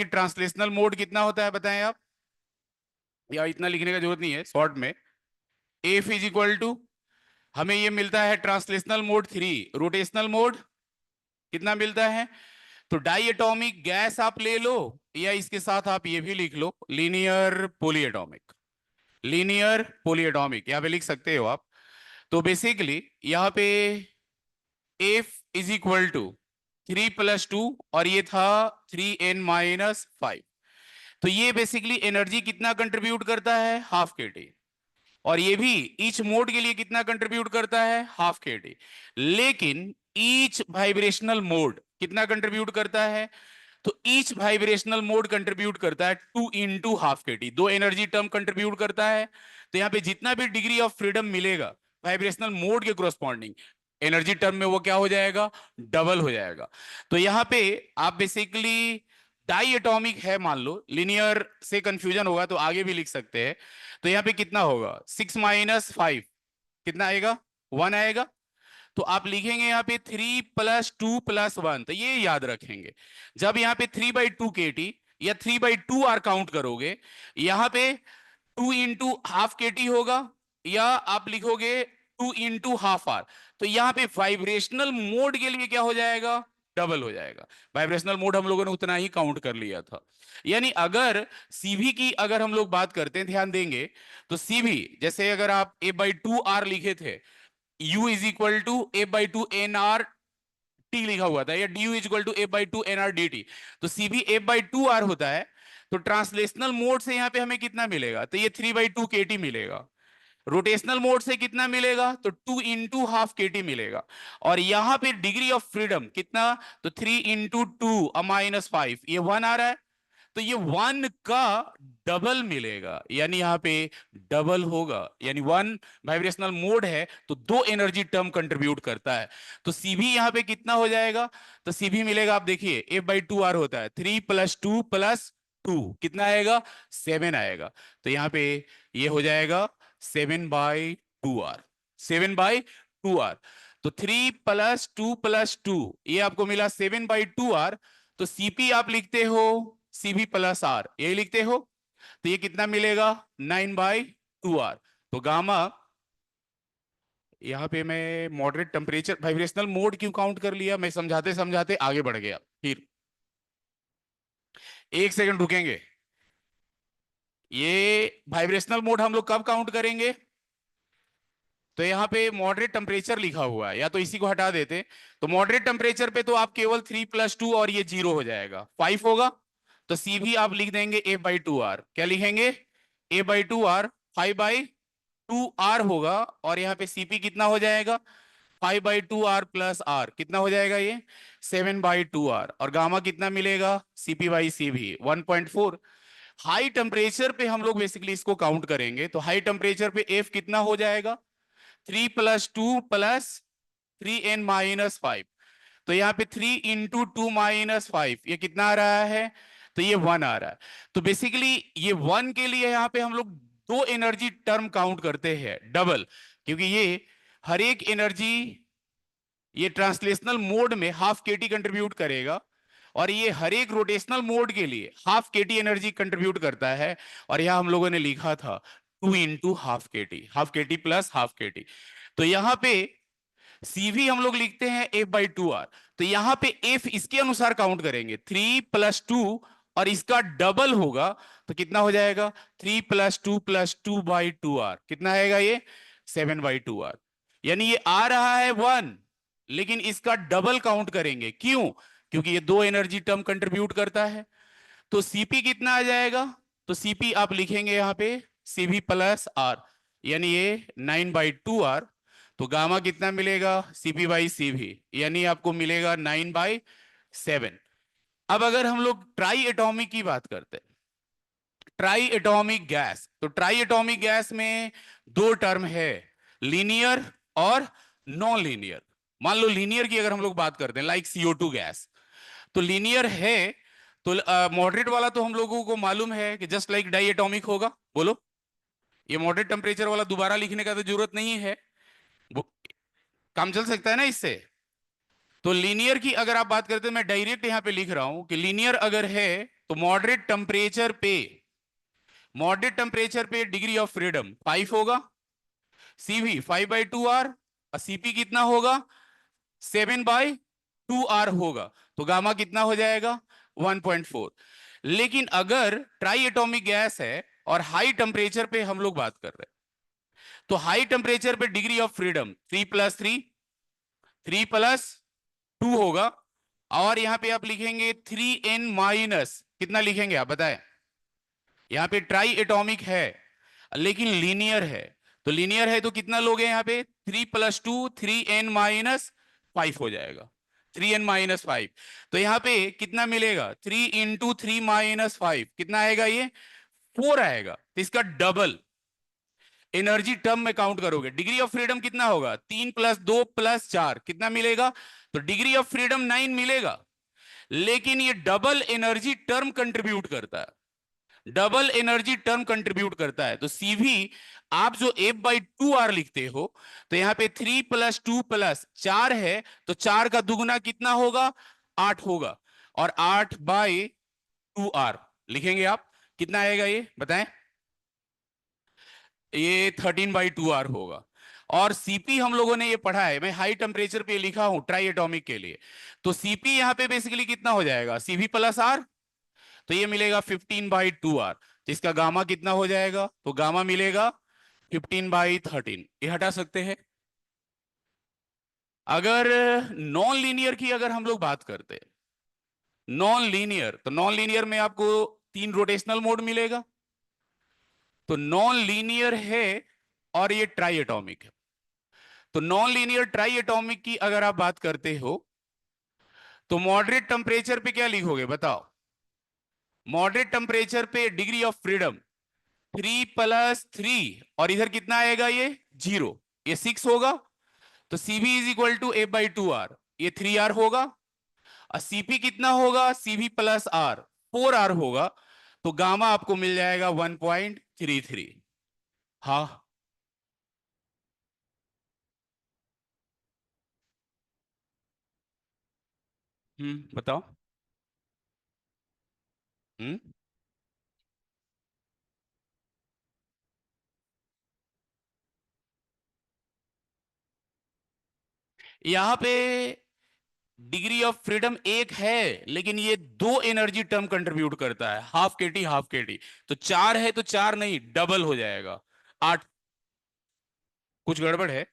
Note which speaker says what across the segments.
Speaker 1: कि translational mode कितना होता है बताएं आप, या इतना लिखने का जरूरत नहीं है शॉर्ट में। एफ इज इक्वल टू, हमें ये मिलता है ट्रांसलेशनल मोड 3, रोटेशनल मोड कितना मिलता है? तो डाई एटॉमिक गैस आप ले लो, या इसके साथ आप ये भी लिख लो लीनियर पॉलीएटॉमिक, लीनियर पॉलीएटॉमिक यहां पे लिख सकते हो आप। तो बेसिकली यहाँ पे एफ इज इक्वल टू 3+2, और ये था 3n-5। तो ये बेसिकली एनर्जी कितना कंट्रीब्यूट करता है? Half K T. और ये भी ईच मोड के लिए कितना कंट्रीब्यूट करता है? Half K T. लेकिन ईच वाइब्रेशनल मोड कितना कंट्रीब्यूट करता है? तो ईच वाइब्रेशनल मोड कंट्रीब्यूट करता है 2 × ½ kT, दो एनर्जी टर्म कंट्रीब्यूट करता है। तो यहाँ पे जितना भी डिग्री ऑफ फ्रीडम मिलेगा वाइब्रेशनल मोड के कोरोस्पॉन्डिंग एनर्जी टर्म में, वो क्या हो जाएगा? डबल हो जाएगा। तो यहाँ पे आप बेसिकली डाई एटॉमिक है मान लो, लिनियर से कंफ्यूजन होगा तो आगे भी लिख सकते हैं। तो यहाँ पे कितना होगा? 6 - 5 कितना आएगा? 1 आएगा। तो आप लिखेंगे यहाँ पे 3+2+1, तो ये याद रखेंगे। जब यहाँ पे 3/2 kT या 3/2 R काउंट करोगे, यहाँ पे 2 × ½ kT होगा, या आप लिखोगे 2 × ½ R। तो यहाँ पे वाइब्रेशनल मोड के लिए क्या हो जाएगा? डबल हो जाएगा। वाइब्रेशनल मोड हम लोगों ने उतना ही काउंट कर लिया था। यानी अगर सीवी की अगर हम लोग बात करते हैं, ध्यान देंगे, तो सीवी जैसे अगर आप A/2R लिखे थे, U is equal to A/2 NRT लिखा हुआ था, या DU is equal to A/2 NRDT, तो CB A/2R होता है। तो ट्रांसलेशनल मोड से यहाँ पे हमें कितना मिलेगा? तो ये 3/2 kT मिलेगा। रोटेशनल मोड से कितना मिलेगा? तो 2 × ½ kT मिलेगा। और यहां पे डिग्री ऑफ फ्रीडम कितना? तो 3 × 2 - 5, ये 1 आ रहा है। तो ये 1 का डबल मिलेगा, यानी यहां पे डबल होगा, यानी 1 वाइब्रेशनल मोड है तो 2 एनर्जी टर्म कंट्रीब्यूट करता है। तो सीबी यहां पे कितना हो जाएगा? तो सीबी मिलेगा, आप देखिए F/2R होता है, 3+2+2 कितना आएगा? 7 आएगा। तो यहां पे ये हो जाएगा 7/2R, 7/2R। तो 3+2+2 ये आपको मिला 7/2R। तो सीपी आप लिखते हो CB+R, यही लिखते हो। तो ये कितना मिलेगा? 9/2R। तो गामा, यहां पे मैं मॉडरेट टेम्परेचर वाइब्रेशनल मोड क्यों काउंट कर लिया, मैं समझाते समझाते आगे बढ़ गया। फिर 1 सेकंड रुकेंगे। ये वाइब्रेशनल मोड हम लोग कब काउंट करेंगे? तो यहाँ पे मॉडरेट टेम्परेचर लिखा हुआ है, या तो इसी को हटा देते। तो मॉडरेट टेम्परेचर पे तो आप केवल 3+2 और ये 0 हो जाएगा, 5 होगा। तो सी भी आप लिख देंगे A/2R, क्या लिखेंगे? A/2R, 5/2R होगा। और यहाँ पे सीपी कितना हो जाएगा? 5/2R प्लस R, कितना हो जाएगा ये? 7/2R। और गामा कितना मिलेगा? CP/CV 1.4। हाई टेम्परेचर पे हम लोग बेसिकली इसको काउंट करेंगे, तो हाई टेम्परेचर पे F कितना हो जाएगा? 3+2+3n-5। तो यहाँ पे 3 × 2 - 5, ये कितना आ रहा है? तो ये 1 आ रहा है। तो बेसिकली ये 1 के लिए यहाँ पे हम लोग दो एनर्जी टर्म काउंट करते हैं डबल, क्योंकि ये हर एक एनर्जी, ये ट्रांसलेशनल मोड में ½ kT कंट्रीब्यूट करेगा, और ये हर एक रोटेशनल मोड के लिए ½ kT एनर्जी कंट्रीब्यूट करता है। और यहां हम लोगों ने लिखा था 2 × ½ kT, ½ kT प्लस ½ kT। तो यहां पे सीवी हम लोग लिखते हैं F/2R। तो यहां पे F इसके अनुसार काउंट करेंगे, 3+2 और इसका डबल होगा, तो कितना हो जाएगा? 3+2+2/2R, कितना आएगा ये? 7/2R। यानी ये आ रहा है 1, लेकिन इसका डबल काउंट करेंगे, क्यों? क्योंकि ये दो एनर्जी टर्म कंट्रीब्यूट करता है। तो सीपी कितना आ जाएगा? तो सीपी आप लिखेंगे यहाँ पे CV+R, यानी ये 9/2R। तो गामा कितना मिलेगा? CP/CV, यानी आपको मिलेगा 9/7। अब अगर हम लोग ट्राई एटॉमिक की बात करते हैं, ट्राई एटॉमिक गैस, तो ट्राई एटॉमिक गैस में दो टर्म है, लीनियर और नॉन लीनियर। मान लो लीनियर की अगर हम लोग बात करते हैं, लाइक CO2 गैस, तो लीनियर है। तो मॉडरेट वाला तो हम लोगों को मालूम है कि जस्ट लाइक डाई एटॉमिक होगा। बोलो, ये मॉडरेट टेम्परेचर वाला दोबारा लिखने का तो जरूरत नहीं है, वो काम चल सकता है ना इससे। तो लीनियर की अगर आप बात करते हैं, मैं डायरेक्ट यहां पे लिख रहा हूं कि लीनियर अगर है तो मॉडरेट टेम्परेचर पे डिग्री ऑफ फ्रीडम 5 होगा, सीवी 5/2 आर, सीपी कितना होगा 7/2 आर होगा, तो गामा कितना हो जाएगा 1.4। लेकिन अगर ट्राई एटॉमिक गैस है और हाई टेम्परेचर पे हम लोग बात कर रहे हैं, तो हाई टेम्परेचर पे डिग्री ऑफ फ्रीडम 3+2 होगा, और यहां पे आप लिखेंगे 3n- कितना लिखेंगे आप बताएं। यहां पे ट्राई एटॉमिक है लेकिन लीनियर है, तो लीनियर है तो कितना लोगे यहां पे 3+2 3n-5 हो जाएगा, 3n-5। तो यहां पे कितना मिलेगा 3 × 3 - 5 कितना आएगा ये 4 आएगा, तो इसका डबल एनर्जी टर्म में काउंट करोगे डिग्री ऑफ फ्रीडम कितना होगा 3+2+4 कितना मिलेगा, तो डिग्री ऑफ फ्रीडम 9 मिलेगा, लेकिन ये डबल एनर्जी टर्म कंट्रीब्यूट करता है, डबल एनर्जी टर्म कंट्रीब्यूट करता है। तो सीवी आप जो F/2 R लिखते हो, तो यहां पे 3+2+4 है, तो 4 का दुगुना कितना होगा 8 होगा, और 8/2R लिखेंगे आप, कितना आएगा ये बताएं, ये 13/2R होगा। और सीपी हम लोगों ने ये पढ़ा है, मैं हाई टेम्परेचर पे लिखा हूं ट्राई एटॉमिक के लिए, तो सीपी यहां पे बेसिकली कितना हो जाएगा CV+R, तो ये मिलेगा 15/2R, तो इसका गामा कितना हो जाएगा, तो गामा मिलेगा 15/13, ये हटा सकते हैं। अगर नॉन लीनियर की अगर हम लोग बात करते हैं, नॉन लीनियर, तो नॉन लीनियर में आपको 3 रोटेशनल मोड मिलेगा, तो नॉन लीनियर है और ये ट्राई एटॉमिक है। तो नॉन लीनियर ट्राई एटॉमिक की अगर आप बात करते हो, तो मॉडरेट टेम्परेचर पे क्या लिखोगे बताओ, मॉडरेट टेम्परेचर पे डिग्री ऑफ फ्रीडम 3+3, और इधर कितना आएगा ये 0, ये 6 होगा, तो सीवी = F/2R, ये 3R होगा, और सीपी कितना होगा CV+R 4R होगा, तो गामा आपको मिल जाएगा 1.33। हाँ, बताओ। हम्म यहां पे डिग्री ऑफ फ्रीडम एक है, लेकिन ये 2 एनर्जी टर्म कंट्रीब्यूट करता है, half K T half K T, तो 4 है तो 4 नहीं डबल हो जाएगा 8। कुछ गड़बड़ है,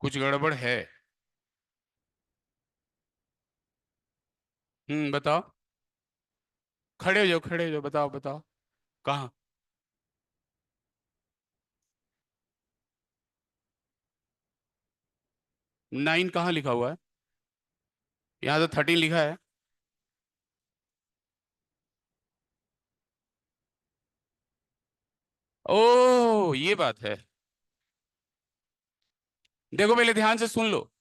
Speaker 1: कुछ गड़बड़ है। बताओ, खड़े हो जाओ, खड़े हो जाओ, बताओ बताओ। कहाँ 9 कहाँ लिखा हुआ है, यहाँ तो 13 लिखा है। ओ ये बात है, देखो पहले ध्यान से सुन लो,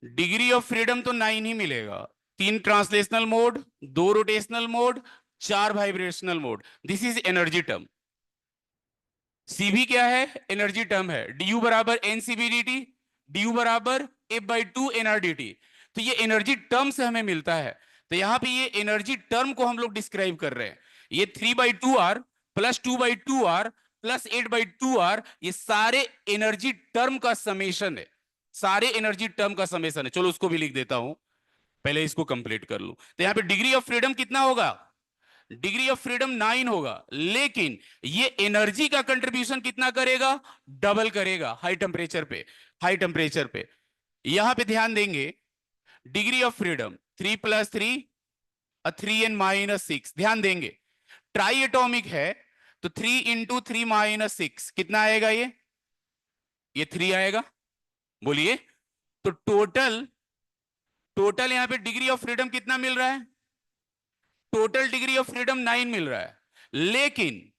Speaker 1: डिग्री ऑफ फ्रीडम तो 9 ही मिलेगा, 3 translational mode, 2 rotational mode, 4 vibrational mode, this is energy term. CV क्या है एनर्जी टर्म है, डी बराबर NCV/dt, डी बराबर F/2 nRDT, तो ये एनर्जी टर्म से हमें मिलता है। तो यहां पे ये एनर्जी टर्म को हम लोग डिस्क्राइब कर रहे हैं, ये 3/2R plus 2/2R plus 8/2R, ये सारे एनर्जी टर्म का समेशन है, सारे एनर्जी टर्म का समेशन है। चलो उसको भी लिख देता हूं, पहले इसको कंप्लीट कर लूं। तो यहां पे डिग्री ऑफ फ्रीडम कितना होगा, डिग्री ऑफ फ्रीडम 9 होगा, लेकिन ये एनर्जी का कंट्रीब्यूशन कितना करेगा डबल करेगा हाई टेम्परेचर पे, हाई टेम्परेचर पे। यहां पे ध्यान देंगे, डिग्री ऑफ फ्रीडम 3+3 और 3n-6, ध्यान देंगे ट्राई एटॉमिक है, तो 3 × 3 - 6 कितना आएगा ये 3 आएगा, बोलिए। तो टोटल टोटल यहां पे डिग्री ऑफ फ्रीडम कितना मिल रहा है, टोटल डिग्री ऑफ फ्रीडम 9 मिल रहा है, लेकिन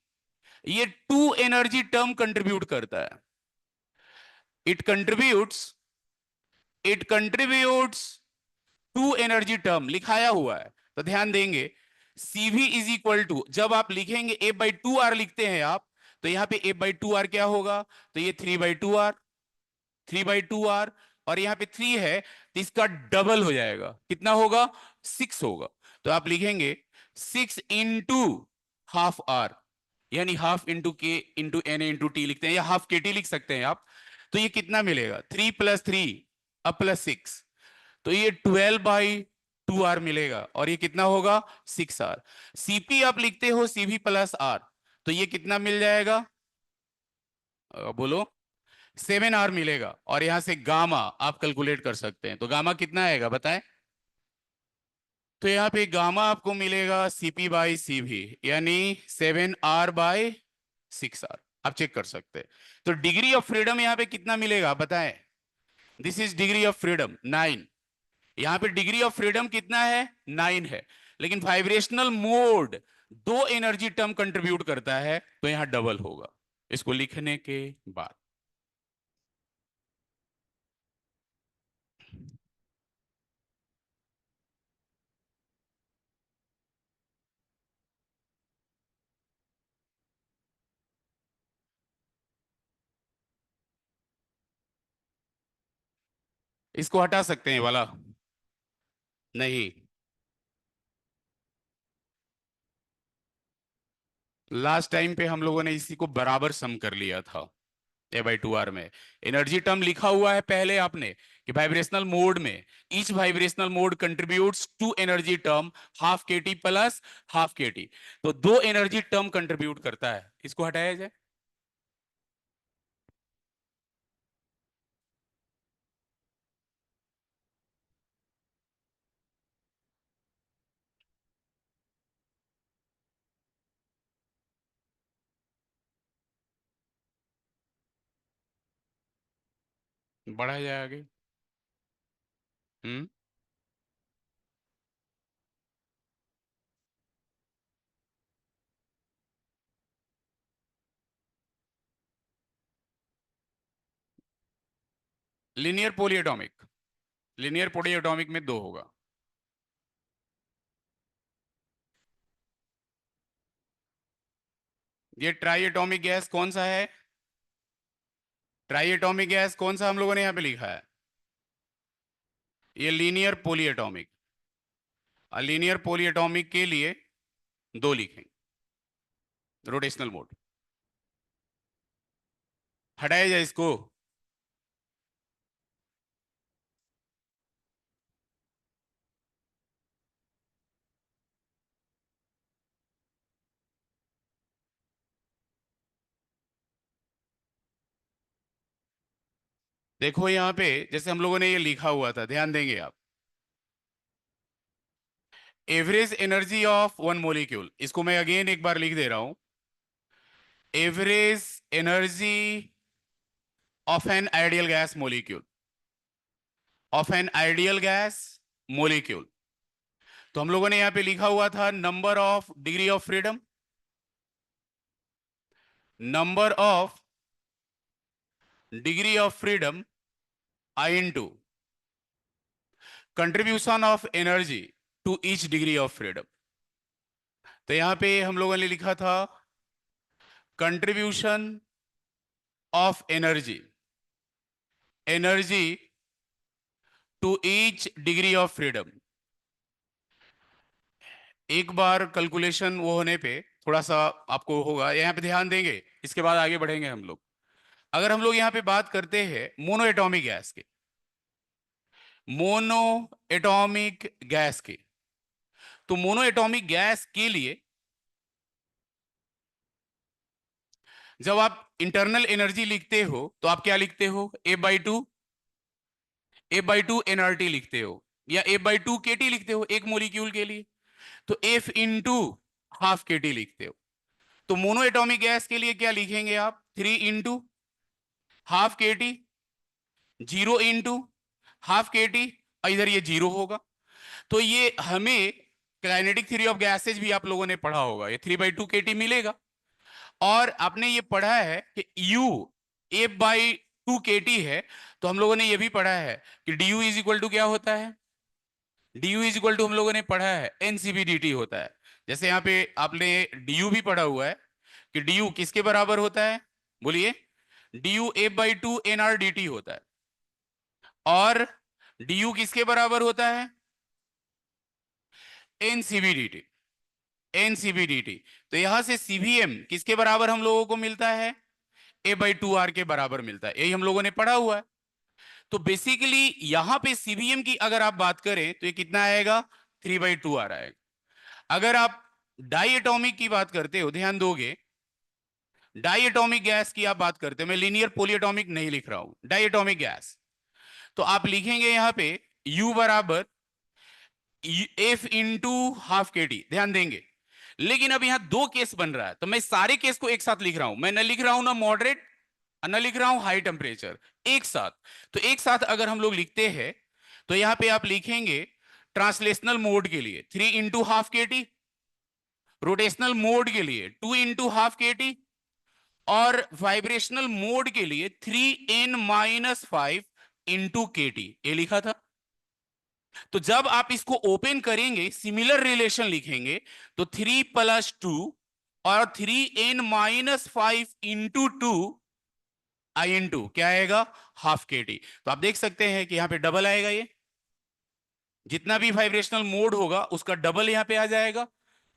Speaker 1: ये 2 एनर्जी टर्म कंट्रीब्यूट करता है, it contributes it contributes 2 energy term लिखाया हुआ है। तो ध्यान देंगे, CV जब आप लिखेंगे F/2R लिखते हैं आप, तो यहां पे F/2R क्या होगा, तो ये 3/2R, 3/2r, और यहाँ पे 3 है तो इसका डबल हो जाएगा, कितना होगा, 6 होगा। तो आप लिखेंगे 6 इंटू हाफ आर, यानी हाफ इंटू के इंटू एन इंटू टी लिखते हैं, या हाफ के टी लिख सकते हैं आप। तो ये कितना मिलेगा, 3 + 3 अब +6, तो ये 12/2r मिलेगा, और ये कितना होगा, 6r। सीपी आप लिखते हो सीवी प्लस आर, तो ये कितना मिल जाएगा, बोलो, 7r मिलेगा। और यहां से गामा आप कैलकुलेट कर सकते हैं, तो गामा कितना आएगा बताएं। तो यहाँ पे गामा आपको मिलेगा CP/CV, यानी 7r/6r, आप चेक कर सकते हैं। तो डिग्री ऑफ फ्रीडम यहाँ पे कितना मिलेगा बताएं। This is degree of freedom 9, यहाँ पे डिग्री ऑफ फ्रीडम कितना है, 9 है। लेकिन vibrational mode 2 energy term contribute करता है, तो यहां डबल होगा इसको लिखने के बाद। इसको हटा सकते हैं वाला, नहीं, लास्ट टाइम पे हम लोगों ने इसी को बराबर सम कर लिया था। A/2r में एनर्जी टर्म लिखा हुआ है पहले आपने कि वाइब्रेशनल मोड में each vibrational mode contributes to energy term half K T plus half K T, तो 2 एनर्जी टर्म कंट्रीब्यूट करता है, इसको हटाया जाए। बढ़ा जाए आगे। हम्म। लीनियर पोलीएटॉमिक, लीनियर पोलीएटॉमिक में 2 होगा। ये ट्राई एटॉमिक गैस कौन सा है, ट्राई एटॉमिक गैस कौन सा हम लोगों ने यहां पे लिखा है, ये लीनियर पोलीएटॉमिक। लीनियर पोलीएटॉमिक के लिए 2 लिखेंगे, रोटेशनल मोड, हटाया जाए इसको। देखो यहाँ पे जैसे हम लोगों ने ये लिखा हुआ था, ध्यान देंगे आप, average energy of one molecule, इसको मैं अगेन एक बार लिख दे रहा हूं, average energy of an ideal gas molecule, of an ideal gas molecule. तो हम लोगों ने यहां पे लिखा हुआ था number of degree of freedom, number of degree of freedom I into contribution of energy to each degree of freedom. तो यहां पे हम लोगों ने लिखा था contribution of energy, energy to each degree of freedom. एक बार कैलकुलेशन वो होने पे थोड़ा सा आपको होगा, यहाँ पे ध्यान देंगे, इसके बाद आगे बढ़ेंगे हम लोग। अगर हम लोग यहाँ पे बात करते हैं मोनो एटॉमिक गैस के, मोनो एटॉमिक गैस के, तो मोनो एटॉमिक गैस के लिए जब आप इंटरनल एनर्जी लिखते हो तो आप क्या लिखते हो, A/2 लिखते हो, या A/2 लिखते हो एक मोलिक्यूल के लिए, तो F into half K T लिखते हो। तो मोनो एटॉमिक गैस के लिए क्या लिखेंगे आप, 3 into half K T, 0 into half K T, इधर ये 0 होगा। तो ये हमें काइनेटिक थ्योरी ऑफ गैसेज भी आप लोगों ने पढ़ा होगा, ये 3/2 के टी मिलेगा। और आपने ये पढ़ा है कि U F/2 के टी है, तो हम लोगों ने ये भी पढ़ा है कि du इज इक्वल टू क्या होता है, du इज इक्वल टू हम लोगों ने पढ़ा है NCV/dt होता है। जैसे यहाँ पे आपने du भी पढ़ा हुआ है कि du किसके बराबर होता है, बोलिए, du F/2 NR/dt होता है। और du किसके बराबर होता है? एनसीबीडीटी। एनसीबीडीटी। तो यहां से सीवीएम किसके बराबर हम लोगों को मिलता है? A/2R के बराबर मिलता है, यही हम लोगों ने पढ़ा हुआ है। तो बेसिकली यहां पे सीवीएम की अगर आप बात करें तो ये कितना आएगा? 3/2R आएगा। अगर आप डाई एटॉमिक की बात करते हो, ध्यान दोगे, डाई एटॉमिक गैस की आप बात करते हो, मैं लीनियर पॉलीएटॉमिक नहीं लिख रहा हूं, डाई एटॉमिक गैस, तो आप लिखेंगे यहां पे U बराबर F into half K T, ध्यान देंगे। लेकिन अब यहां दो केस बन रहा है, तो मैं सारे केस को एक साथ लिख रहा हूं, मैं न लिख रहा हूं ना मॉडरेट और न लिख रहा हूं हाई टेम्परेचर, एक साथ। तो एक साथ अगर हम लोग लिखते हैं तो यहां पे आप लिखेंगे ट्रांसलेशनल मोड के लिए 3 into half K T, rotational mode के लिए 2 इंटू हाफ के टी, और वाइब्रेशनल मोड के लिए 3n-5 इंटू के टी, ये लिखा था। तो जब आप इसको ओपन करेंगे, सिमिलर रिलेशन लिखेंगे, तो 3+2 और 3n-5 इंटू 2 आई इंटू क्या आएगा? Half K T. तो आप देख सकते हैं कि यहां पे डबल आएगा, ये जितना भी वाइब्रेशनल मोड होगा उसका डबल यहां पे आ जाएगा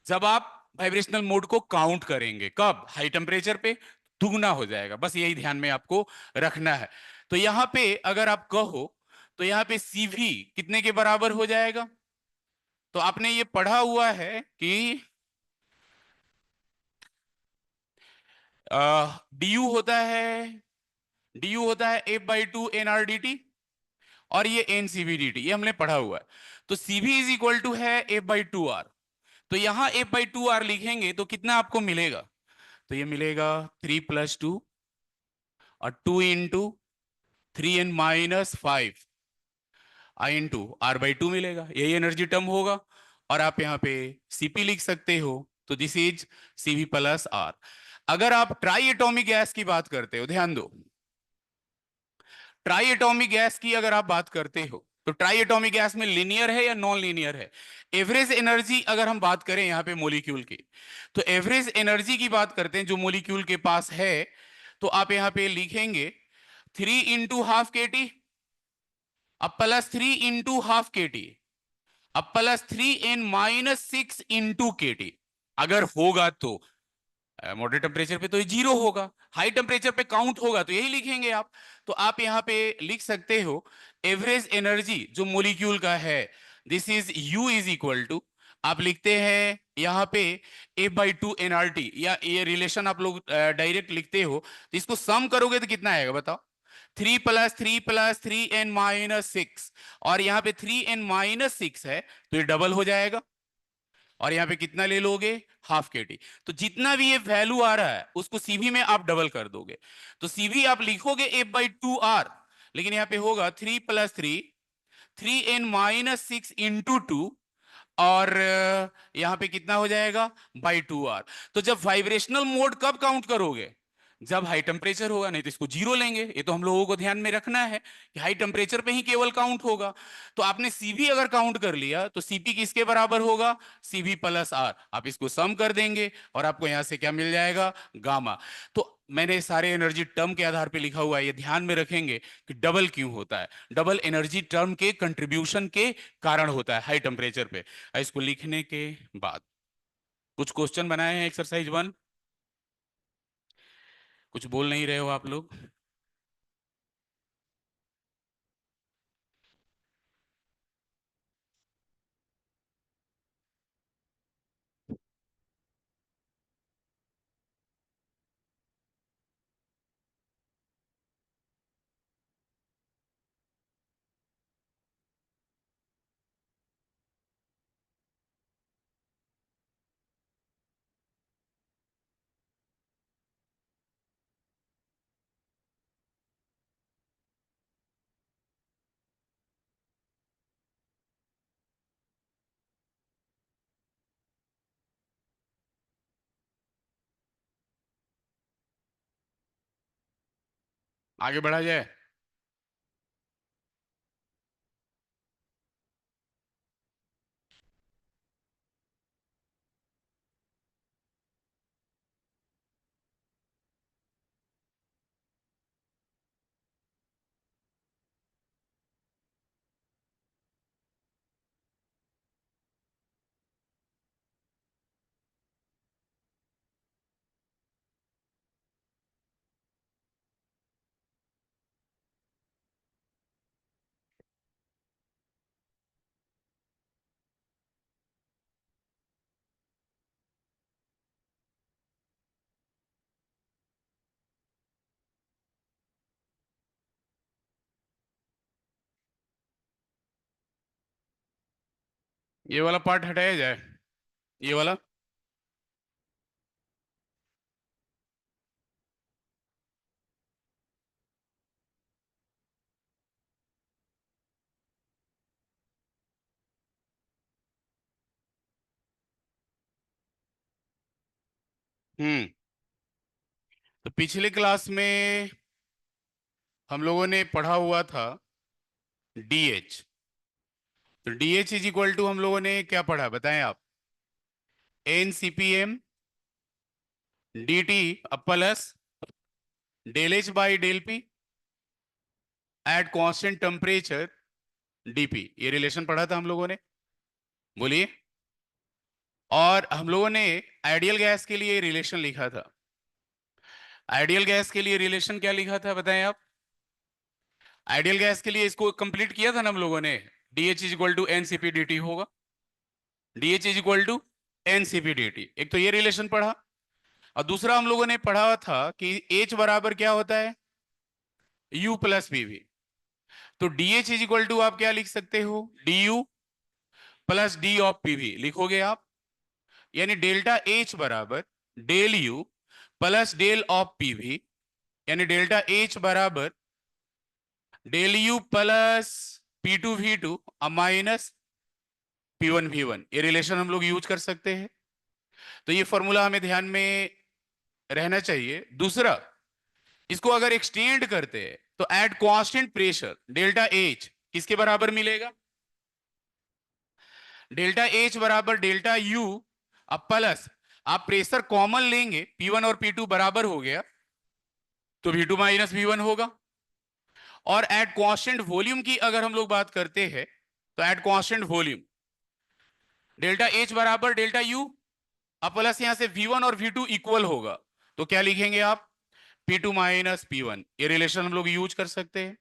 Speaker 1: जब आप वाइब्रेशनल मोड को काउंट करेंगे। कब? हाई टेम्परेचर पे दुगना हो जाएगा, बस यही ध्यान में आपको रखना है। तो यहां पे अगर आप कहो तो यहां पे सीवी कितने के बराबर हो जाएगा? तो आपने ये पढ़ा हुआ है कि डी यू होता है F/2 nRDT, और ये NCVDT, ये हमने पढ़ा हुआ है। तो CV इज इक्वल टू है F/2R। तो यहां F/2R लिखेंगे तो कितना आपको मिलेगा? तो ये मिलेगा 3+2 और 2 इंटू 3n-5 आई इंटू R/2 मिलेगा, यही एनर्जी टर्म होगा। और आप यहाँ पे CP लिख सकते हो, तो दिस इज CV+R। अगर आप ट्राई एटॉमिक गैस की बात करते हो, ध्यान दो, ट्राई एटॉमिक गैस की अगर आप बात करते हो तो ट्राई एटॉमिक गैस में लिनियर है या नॉन लीनियर है? एवरेज एनर्जी अगर हम बात करें यहाँ पे मोलिक्यूल की, तो एवरेज एनर्जी की बात करते हैं जो मोलिक्यूल के पास है, तो आप यहाँ पे लिखेंगे 3 इंटू हाफ के टी, अब +3 इंटू हाफ के टी, अब +3n-6 इंटू के टी। अगर होगा तो मॉडरेट टेम्परेचर पे तो ये जीरो होगा, हाई टेम्परेचर पे काउंट होगा तो यही लिखेंगे आप। तो आप यहां पे लिख सकते हो एवरेज एनर्जी जो मोलिक्यूल का है, this is U is equal to, आप लिखते हैं यहां पे F/2 nRT, या ये रिलेशन आप लोग डायरेक्ट लिखते हो, तो इसको सम करोगे तो कितना आएगा बताओ? 3+3+3n-6, और यहाँ पे 3n-6 है तो ये डबल हो जाएगा, और यहाँ पे कितना ले लोगे? Half K T. तो जितना भी ये वैल्यू आ रहा है उसको सीवी में आप डबल कर दोगे, तो सीवी आप लिखोगे F/2R, लेकिन यहाँ पे होगा 3+3 3n-6 इंटू 2, और यहाँ पे कितना हो जाएगा? /2R। तो जब वाइब्रेशनल मोड कब काउंट करोगे? जब हाई टेम्परेचर होगा, नहीं तो इसको जीरो लेंगे। ये तो हम लोगों को ध्यान में रखना है कि हाई टेम्परेचर पे ही केवल काउंट होगा। तो आपने सीवी अगर काउंट कर लिया तो सीपी किसके बराबर होगा? CV+R। आप इसको सम कर देंगे और आपको यहां से क्या मिल जाएगा? गामा। तो मैंने सारे एनर्जी टर्म के आधार पे लिखा हुआ है, ये ध्यान में रखेंगे कि डबल क्यों होता है। डबल एनर्जी टर्म के कंट्रीब्यूशन के कारण होता है हाई टेम्परेचर पे। इसको लिखने के बाद कुछ क्वेश्चन बनाए हैं, एक्सरसाइज 1। कुछ बोल नहीं रहे हो आप लोग? आगे बढ़ा जाए। ये वाला पार्ट हटाया जाए, ये वाला। हम्म। तो पिछले क्लास में हम लोगों ने पढ़ा हुआ था डीएच। तो डीएच इज इक्वल टू हम लोगों ने क्या पढ़ा बताएं आप? N C P M D T plus del H by del P at constant temperature DP. ये रिलेशन पढ़ा था हम लोगों ने, बोलिए। और हम लोगों ने आइडियल गैस के लिए रिलेशन लिखा था। आइडियल गैस के लिए रिलेशन क्या लिखा था बताएं आप? आइडियल गैस के लिए इसको कंप्लीट किया था ना हम लोगों ने, DH is equal to NCP D होगा। DH is equal to NCP D. एक तो ये रिलेशन पढ़ा, और दूसरा हम लोगों ने पढ़ा था कि एच बराबर क्या होता है? U plus PV. तो डीएच इज इक्वल टू आप क्या लिख सकते हो? D U plus D of PV लिखोगे आप। यानी डेल्टा एच बराबर del U plus del of PV, यानी डेल्टा एच बराबर del U plus P two V two minus P one V one. ये रिलेशन हम लोग यूज कर सकते हैं। तो ये फॉर्मूला हमें ध्यान में रहना चाहिए। दूसरा, इसको अगर एक्सटेंड करते हैं तो at constant pressure delta H किसके बराबर मिलेगा? डेल्टा एच बराबर डेल्टा यू अब प्लस, आप प्रेशर कॉमन लेंगे, पी वन और पी टू बराबर हो गया तो V two minus V one होगा। और एट कांस्टेंट वॉल्यूम की अगर हम लोग बात करते हैं तो at constant volume delta H बराबर डेल्टा यू अब प्लस यहां से वी वन और वी टू इक्वल होगा, तो क्या लिखेंगे आप? P two minus P one. ये रिलेशन हम लोग यूज कर सकते हैं।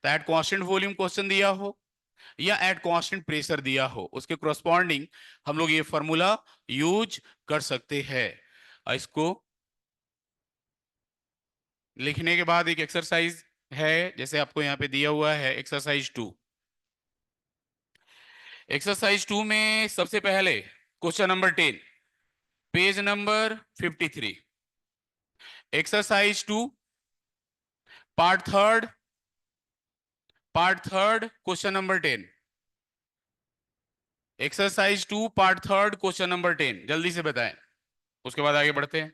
Speaker 1: तो एट कांस्टेंट वॉल्यूम क्वेश्चन दिया हो या एट कांस्टेंट प्रेशर दिया हो, उसके करस्पॉन्डिंग हम लोग ये फॉर्मूला यूज कर सकते हैं। इसको लिखने के बाद एक एक्सरसाइज है, जैसे आपको यहाँ पे दिया हुआ है एक्सरसाइज 2। एक्सरसाइज 2 में सबसे पहले question number 10, page number 53। Exercise 2 part third question number 10। Exercise 2 part 3 question number 10, जल्दी से बताएं, उसके बाद आगे बढ़ते हैं।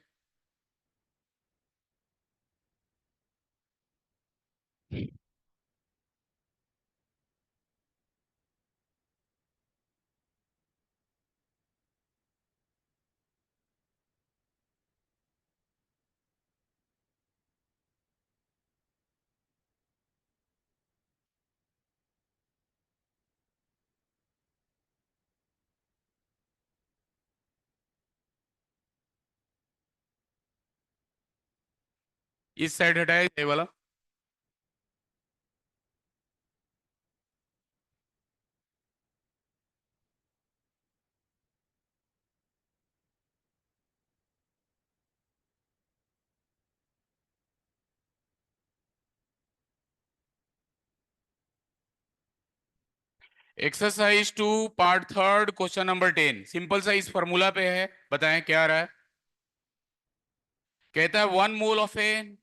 Speaker 1: इस साइड हटाए ये वाला। Exercise 2 part 3 question number 10 simple सा इस फॉर्मूला पे है, बताएं क्या आ रहा है। कहता है 1 mole of a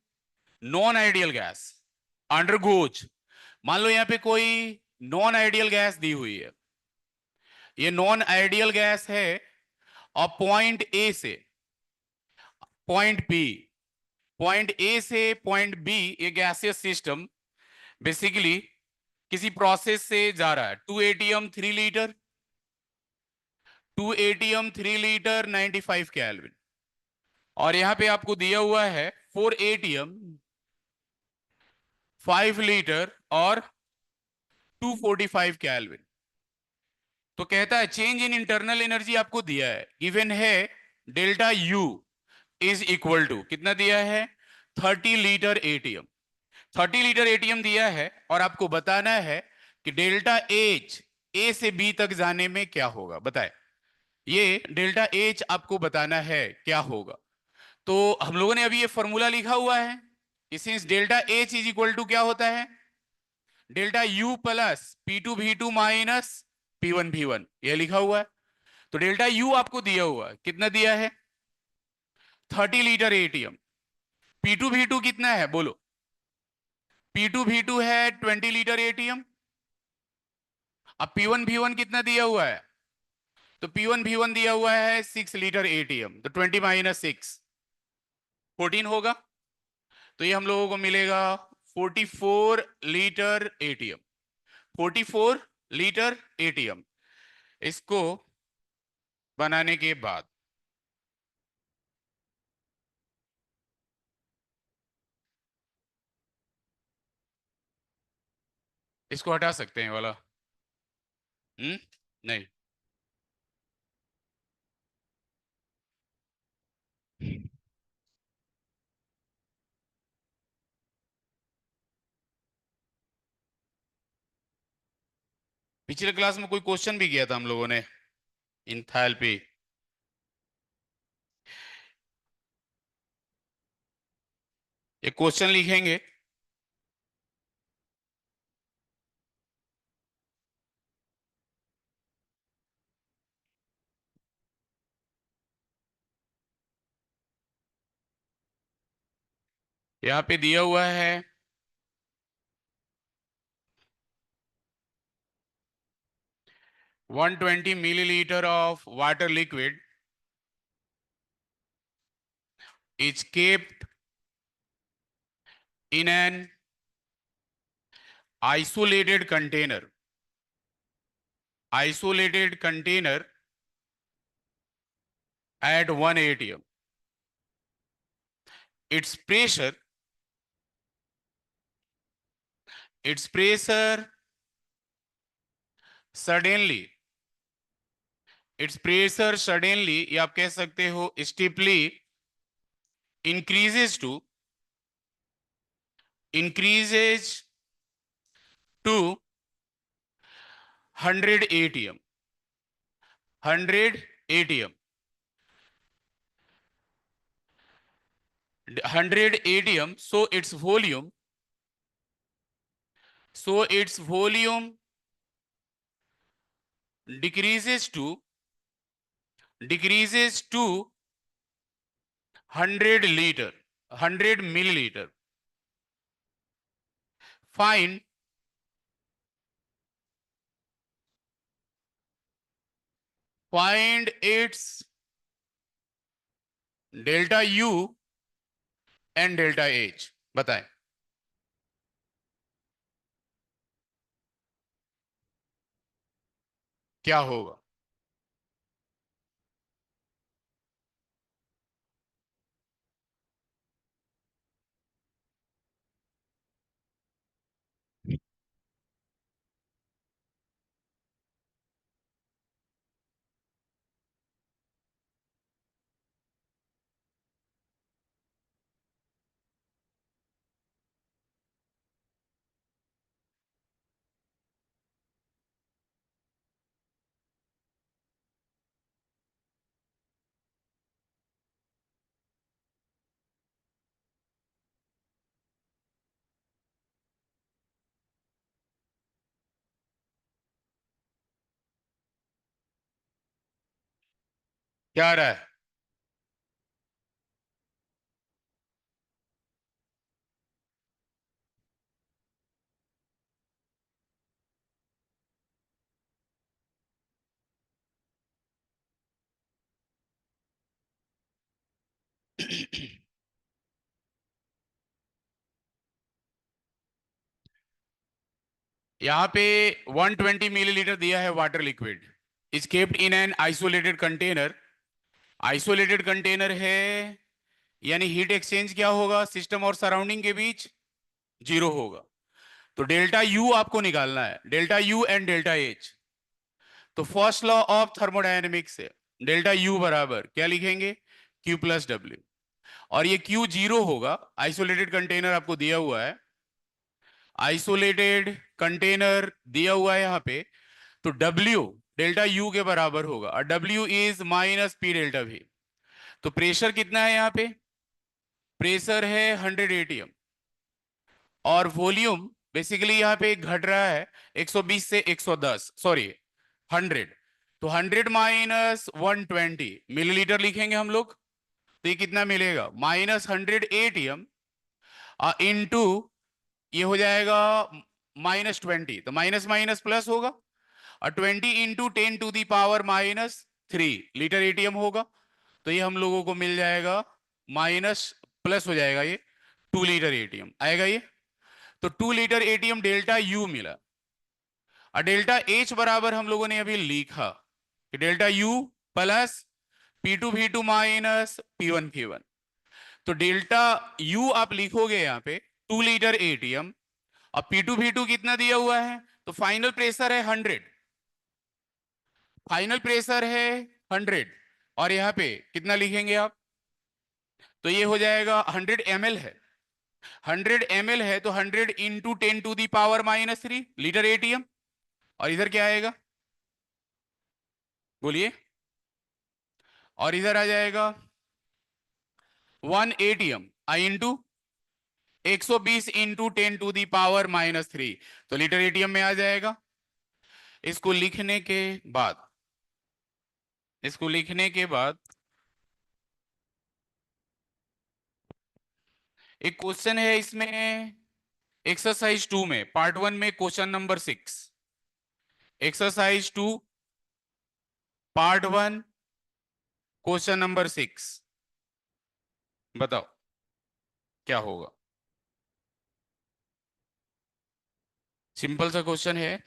Speaker 1: non ideal gas undergoes, मान लो यहाँ पे कोई नॉन आइडियल गैस दी हुई है, ये नॉन आइडियल गैस है, और पॉइंट ए से पॉइंट बी, पॉइंट ए से पॉइंट बी, ये गैसियस सिस्टम बेसिकली किसी प्रोसेस से जा रहा है। 2 ATM 3 litre, 2 ATM 3 litre 95 kelvin, और यहां पे आपको दिया हुआ है 4 ATM 5 लीटर और 245 केल्विन। तो कहता है चेंज इन इंटरनल एनर्जी आपको दिया है, गिवन है delta U is equal to कितना दिया है? 30 लीटर एटीएम। 30 लीटर एटीएम दिया है, और आपको बताना है कि डेल्टा एच ए से बी तक जाने में क्या होगा, बताए। ये डेल्टा एच आपको बताना है क्या होगा। तो हम लोगों ने अभी ये फॉर्मूला लिखा हुआ है, since delta H is equal to क्या होता है? Delta U plus P two V two minus P1 V1 ये लिखा हुआ है। तो डेल्टा यू आपको दिया हुआ है, कितना दिया है? 30 लीटर एटीएम। P2 V2 कितना है बोलो? P2 V2 है 20 लीटर एटीएम। अब P1 V1 कितना दिया हुआ है? तो P1 V1 दिया हुआ है 6 लीटर एटीएम, तो 20 - 6 14 होगा। तो ये हम लोगों को मिलेगा 44 लीटर एटीएम। 44 litre ATM. इसको बनाने के बाद इसको हटा सकते हैं वाला। नहीं। पिछले क्लास में कोई क्वेश्चन भी किया था हम लोगों ने इंथैल्पी। एक क्वेश्चन लिखेंगे। यहाँ पे दिया हुआ है 120 ml of water liquid is kept in an isolated container. Isolated container at 1 atm. Its pressure, its pressure suddenly, its pressure suddenly, या आप कह सकते हो steeply increases to 100 atm. 100 atm. 100 atm. So its volume decreases to 100 liter, 100 milliliter. Find its delta U and delta H। बताएं क्या होगा? क्या आ रहा है? यहां पे 120 मिलीलीटर दिया है water liquid, is capped in an isolated container. Isolated container है, यानी हीट एक्सचेंज क्या होगा सिस्टम और सराउंडिंग के बीच? जीरो होगा। तो डेल्टा यू आपको निकालना है, delta you and delta H. तो फर्स्ट लॉ ऑफ थर्मोडायनेमिक्स है, डेल्टा यू बराबर क्या लिखेंगे? Q plus W. और ये क्यू जीरो होगा, आइसोलेटेड कंटेनर आपको दिया हुआ है, आइसोलेटेड कंटेनर दिया हुआ है यहाँ पे। तो डब्ल्यू डेल्टा यू के बराबर होगा, और W is minus P delta we. तो प्रेशर कितना है यहाँ पे? प्रेशर है 100 एटीएम। और वॉल्यूम बेसिकली यहाँ पे घट रहा है 120 से 110, सॉरी 100, तो 100 माइनस 120 मिलीलीटर लिखेंगे हम लोग। तो ये कितना मिलेगा, -100 ATM इंटू ये हो जाएगा -20, तो माइनस माइनस प्लस होगा, और 20 इंटू 10⁻³ लीटर होगा। तो ये हम लोगों को मिल जाएगा माइनस प्लस हो जाएगा, ये 2 लीटर आएगा ये। तो 2 लीटर डेल्टा यू मिला। और डेल्टा एच बराबर हम लोगों ने अभी लिखा कि delta U plus P2V2 minus P1V1। तो डेल्टा यू आप लिखोगे यहाँ पे 2 लीटर और P2V2 कितना दिया हुआ है, तो फाइनल प्रेशर है 100, फाइनल प्रेशर है 100, और यहाँ पे कितना लिखेंगे आप, तो ये हो जाएगा 100 ml है, 100 ml है, तो 100 इंटू 10⁻³ लीटर ATM। और इधर क्या आएगा, बोलिए, और इधर आ जाएगा 1 ATM आई इंटू 120 इंटू 10⁻³ तो लीटर ATM में आ जाएगा। इसको लिखने के बाद, इसको लिखने के बाद एक क्वेश्चन है इसमें, एक्सरसाइज 2 में, पार्ट 1 में question number 6, exercise 2 part 1 question number 6, बताओ क्या होगा। सिंपल सा क्वेश्चन है।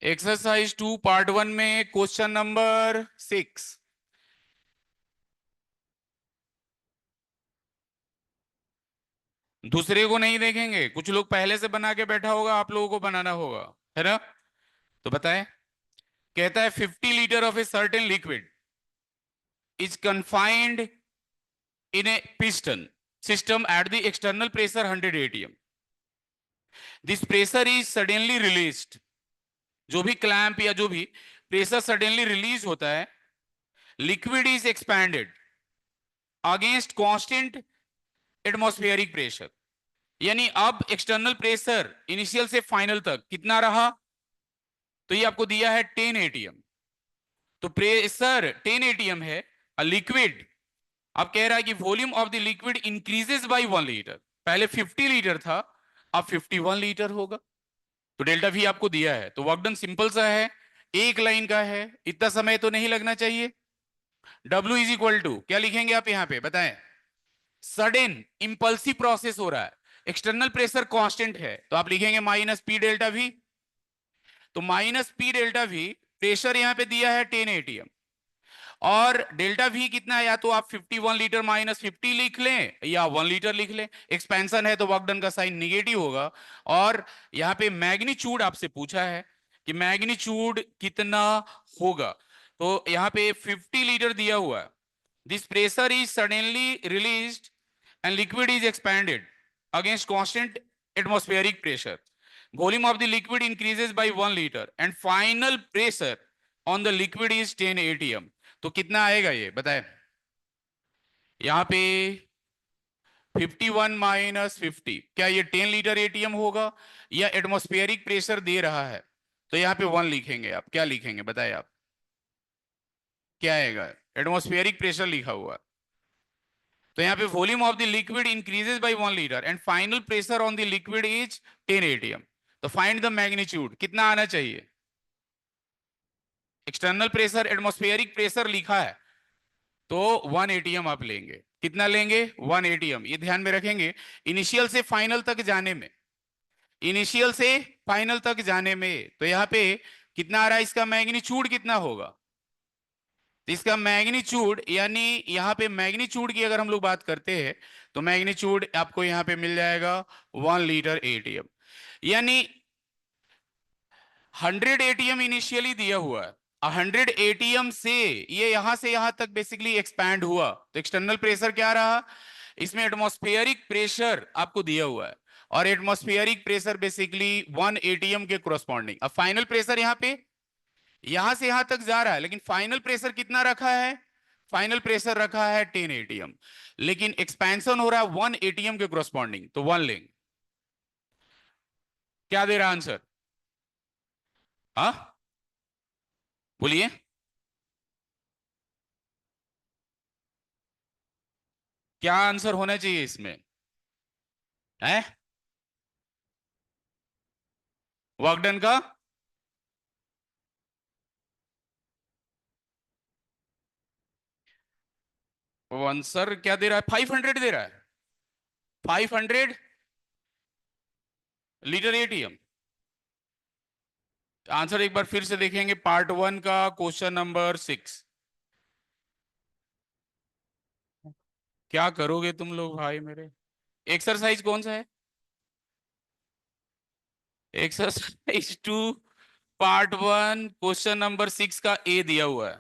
Speaker 1: एक्सरसाइज 2 पार्ट 1 में क्वेश्चन नंबर 6, दूसरे को नहीं देखेंगे, कुछ लोग पहले से बना के बैठा होगा, आप लोगों को बनाना होगा, है ना। तो बताएं, कहता है 50 litre of a certain liquid is confined in A piston system at the external pressure 100 ATM। This pressure is suddenly released, जो भी क्लैंप या जो भी प्रेशर सडनली रिलीज होता है, liquid is expanded against constant atmospheric pressure. यानी अब external pressure initial से फाइनल तक कितना रहा, तो ये आपको दिया है 10 ATM, तो प्रेशर 10 ATM है, लिक्विड अब कह रहा है कि volume of the liquid increases by 1 litre, पहले 50 लीटर था, अब 51 लीटर होगा। तो डेल्टा V आपको दिया है, तो वर्क डन सिंपल सा है, एक लाइन का है, इतना समय तो नहीं लगना चाहिए। W इज इक्वल टू क्या लिखेंगे आप यहाँ पे बताएं, सडन इंपल्सिव प्रोसेस हो रहा है, एक्सटर्नल प्रेशर कांस्टेंट है, तो आप लिखेंगे माइनस P डेल्टा V। तो minus P delta V, pressure यहाँ पे दिया है 10 ATM, और डेल्टा V कितना है, या तो आप 51 लीटर माइनस 50 लिख लें या 1 लीटर लिख लें, एक्सपेंशन है तो वर्क डन का साइन निगेटिव होगा। और यहाँ पे मैग्नीट्यूड आपसे पूछा है कि मैग्नीट्यूड कितना होगा, तो यहाँ पे 50 लीटर दिया हुआ है, this pressure is suddenly released and liquid is expanded against constant atmospheric pressure, volume of the liquid increases by 1 liter and final pressure on the liquid is 10 ATM। तो कितना आएगा ये बताएं, यहां पे 51 माइनस 50, क्या ये 10 लीटर ATM होगा या एटमॉस्फेरिक प्रेशर दे रहा है, तो यहाँ पे 1 लिखेंगे, आप क्या लिखेंगे बताएं, आप क्या आएगा, एटमॉस्फेरिक प्रेशर लिखा हुआ, तो यहाँ पे volume of the liquid increases by 1 litre and final pressure on the liquid is 10 ATM। तो फाइंड द मैग्नीट्यूड, कितना आना चाहिए, एक्सटर्नल प्रेशर एटमॉस्फेरिक प्रेशर लिखा है, तो 1 ATM आप लेंगे, कितना लेंगे 1 ATM, ये ध्यान में रखेंगे। इनिशियल से फाइनल तक जाने में, इनिशियल से फाइनल तक जाने में, तो यहाँ पे कितना आ रहा है, इसका मैग्नीट्यूड कितना होगा, तो इसका मैग्नीट्यूड, यानी यहाँ पे मैग्नीट्यूड की अगर हम लोग बात करते हैं, तो मैग्नीट्यूड आपको यहाँ पे मिल जाएगा 1 लीटर ATM, यानी 100 ATM इनिशियली दिया हुआ है, 100 ATM से ये यहां तक बेसिकली एक्सपैंड हुआ, तो एक्सटर्नल प्रेशर क्या रहा, इसमें एटमॉस्फेरिक प्रेशर आपको दिया हुआ है, और एटमॉस्फेरिक प्रेशर बेसिकली 1 एटीएम के क्रोस्पॉन्डिंग। अब फाइनल प्रेशर यहां पे यहां से यहां तक जा रहा है, लेकिन फाइनल प्रेशर कितना रखा है? फाइनल प्रेशर रखा है 10 एटीएम, लेकिन एक्सपेंशन हो रहा है 1 एटीएम के क्रोस्पॉन्डिंग, तो 1 लेंगे। क्या दे रहा आंसर? हाँ, बोलिए। क्या आंसर होना चाहिए इसमें? है वर्क डन का? वो आंसर क्या दे रहा है? 500 दे रहा है। 500 लीटर एटीएम। आंसर एक बार फिर से देखेंगे, पार्ट 1 का क्वेश्चन नंबर 6। क्या करोगे तुम लोग भाई मेरे? एक्सरसाइज कौन सा है? एक्सरसाइज 2 पार्ट 1 क्वेश्चन नंबर 6 का ए दिया हुआ है।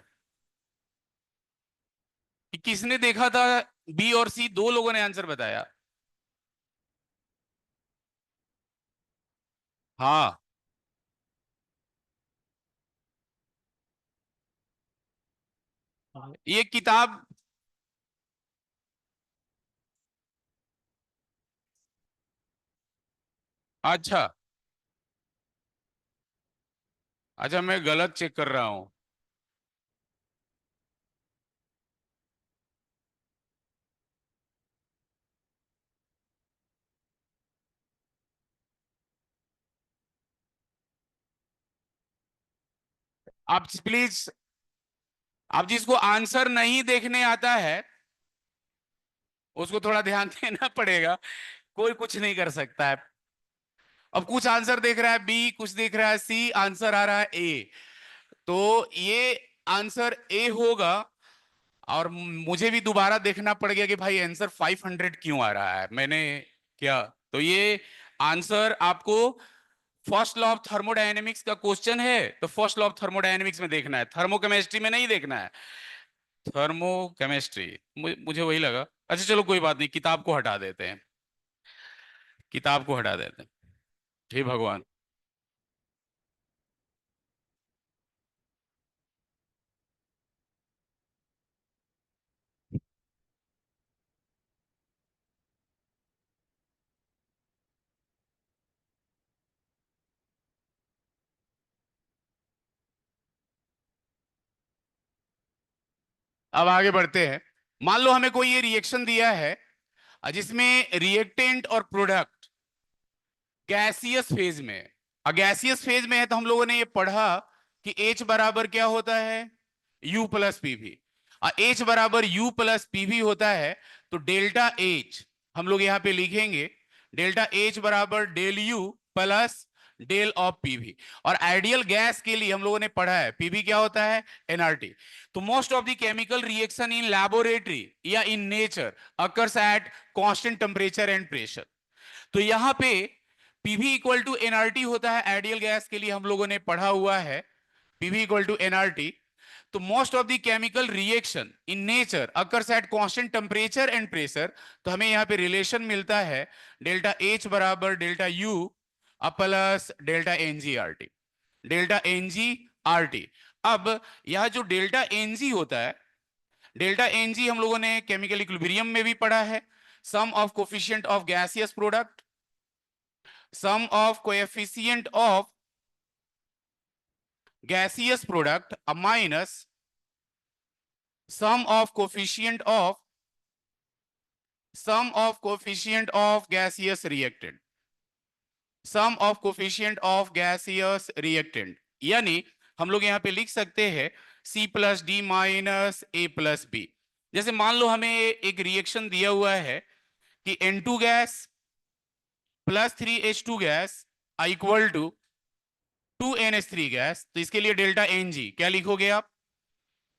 Speaker 1: कि किसने देखा था? बी और सी, दो लोगों ने आंसर बताया। हाँ, ये किताब। अच्छा, अच्छा, मैं गलत चेक कर रहा हूं। आप प्लीज, आप जिसको आंसर नहीं देखने आता है उसको थोड़ा ध्यान देना पड़ेगा। कोई कुछ नहीं कर सकता है। अब कुछ आंसर देख रहा है बी, कुछ देख रहा है सी, आंसर आ रहा है ए। तो ये आंसर ए होगा। और मुझे भी दोबारा देखना पड़ गया कि भाई आंसर 500 क्यों आ रहा है, मैंने क्या। तो ये आंसर आपको फर्स्ट लॉ ऑफ थर्मोडायनेमिक्स का क्वेश्चन है, तो फर्स्ट लॉ ऑफ थर्मोडायनेमिक्स में देखना है, थर्मोकेमिस्ट्री में नहीं देखना है। थर्मोकेमिस्ट्री, मुझे वही लगा। अच्छा चलो कोई बात नहीं, किताब को हटा देते हैं। किताब को हटा देते हैं। हे भगवान। अब आगे बढ़ते हैं। मान लो हमें कोई ये रिएक्शन दिया है जिसमें रिएक्टेंट और प्रोडक्ट गैसियस फेज में है। गैसियस फेज में है तो हम लोगों ने ये पढ़ा कि H बराबर क्या होता है? U plus PV. H बराबर U प्लस पीवी होता है, तो डेल्टा H हम लोग यहां पे लिखेंगे, डेल्टा H बराबर del U plus del of PV. और आइडियल गैस के लिए हम लोगों ने पढ़ा है पीवी क्या होता है? एनआरटी। तो most of the chemical reaction in laboratory या in nature occurs at constant temperature and pressure. तो यहां पे पीवी इक्वल टू एनआरटी होता है, आइडियल गैस के लिए हम लोगों ने पढ़ा हुआ है पीवी इक्वल टू एनआरटी। तो most of the chemical reaction in nature occurs at constant temperature and pressure. तो हमें यहां पे रिलेशन मिलता है डेल्टा एच बराबर delta U plus delta NG R T. Delta NG R T. अब यह जो डेल्टा एनजी होता है, डेल्टा एनजी हम लोगों ने केमिकल इक्विलिब्रियम में भी पढ़ा है। Sum of coefficient of gaseous product, sum of coefficient of gaseous product minus sum of coefficient of gaseous reactant, sum of coefficient of gaseous reactant। यानी हम लोग यहां पे लिख सकते हैं C प्लस डी माइनस ए प्लस बी। जैसे मान लो हमें एक रिएक्शन दिया हुआ है कि N2 gas plus 3H2 gas equal to 2NH3 gas. तो इसके लिए डेल्टा एन जी क्या लिखोगे आप?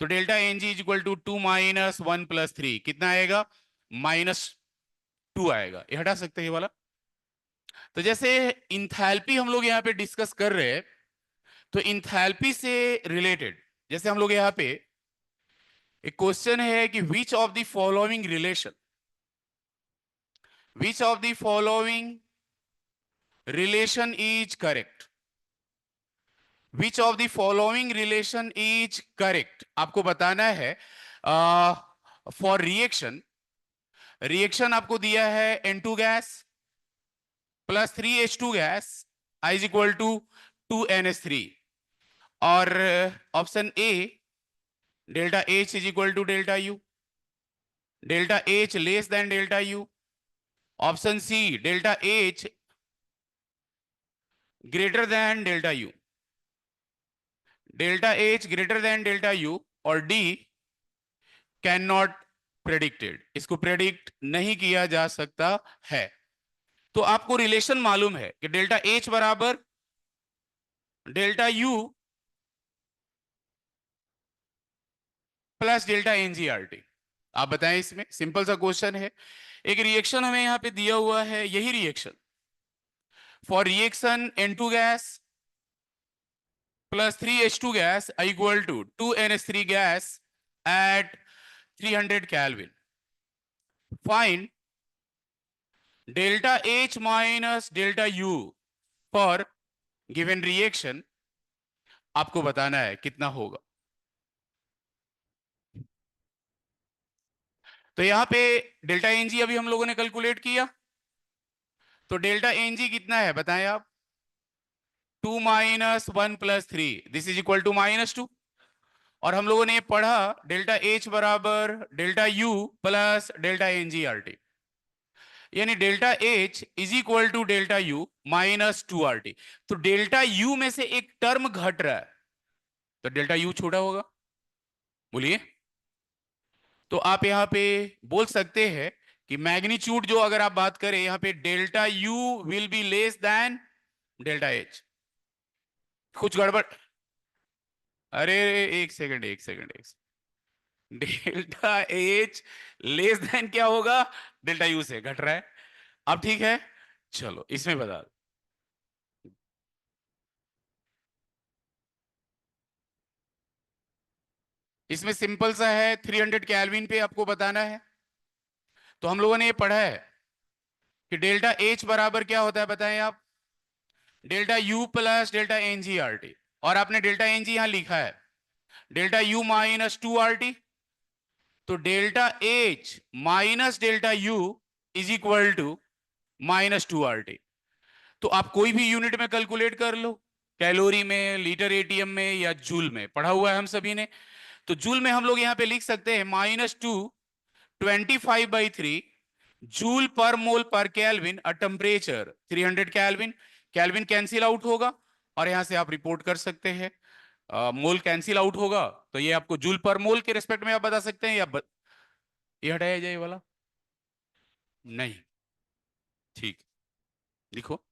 Speaker 1: तो delta N G is equal to 2 - 1 + 3 कितना आएगा? -2 आएगा। ये हटा सकते हैं ये वाला। तो जैसे इंथैल्पी हम लोग यहाँ पे डिस्कस कर रहे हैं, तो इंथैल्पी से रिलेटेड जैसे हम लोग यहाँ पे एक क्वेश्चन है कि which of the following relation which of the following relation is correct? Which of the following relation is correct? आपको बताना है फॉर रिएक्शन। रिएक्शन आपको दिया है N2 gas plus 3H2 gas I is equal to 2NH3, और option A delta H is equal to delta U, delta H less than delta U, option C delta H greater than delta U, delta H greater than delta U, और D can not predicted, इसको predict नहीं किया जा सकता है। तो आपको relation मालूम है कि डेल्टा H बराबर delta U plus delta NGRT। आप बताएं, इसमें सिंपल सा क्वेश्चन है। एक रिएक्शन हमें यहां पे दिया हुआ है, यही reaction for reaction N2 gas plus 3H2 gas equal to 2NH3 gas at 300 Kelvin. Find delta H minus delta U for given reaction। आपको बताना है कितना होगा। तो यहां पे डेल्टा एनजी अभी हम लोगों ने कैलकुलेट किया, तो डेल्टा एनजी कितना है बताएं आप? 2 minus 1 plus 3, this is equal to -2। और हम लोगों ने पढ़ा डेल्टा एच बराबर delta U plus delta NGRT, यानी delta H is equal to delta U -2RT। तो डेल्टा यू में से एक टर्म घट रहा है, तो डेल्टा यू छोटा होगा। बोलिए। तो आप यहां पे बोल सकते हैं कि मैग्नीट्यूड जो अगर आप बात करें यहां पे delta U will be less than delta H. कुछ गड़बड़? अरे एक सेकंड, एक सेकंड, एक second. Delta H less than क्या होगा? डेल्टा यू से घट रहा है। अब ठीक है, चलो इसमें बता दो। इसमें सिंपल सा है, 300 केल्विन पे आपको बताना है। तो हम लोगों ने ये पढ़ा है कि डेल्टा एच बराबर क्या होता है बताएं आप? डेल्टा यू प्लस डेल्टा एनजीआरटी, और आपने डेल्टा एनजी यहां लिखा है डेल्टा यू -2RT। तो delta H minus delta U is equal to -2RT। तो आप कोई भी यूनिट में कैलकुलेट कर लो, कैलोरी में, लीटर एटीएम में, या जूल में, पढ़ा हुआ है हम सभी ने। तो जूल में हम लोग यहां पे लिख सकते हैं -2 25/3 जूल पर मोल पर केल्विन, अ temperature 300 kelvin. Kelvin cancel out होगा, और यहां से आप रिपोर्ट कर सकते हैं मोल कैंसिल आउट होगा, तो ये आपको जूल पर मोल के रिस्पेक्ट में आप बता सकते हैं, ये हटाया जाए वाला नहीं। ठीक, लिखो।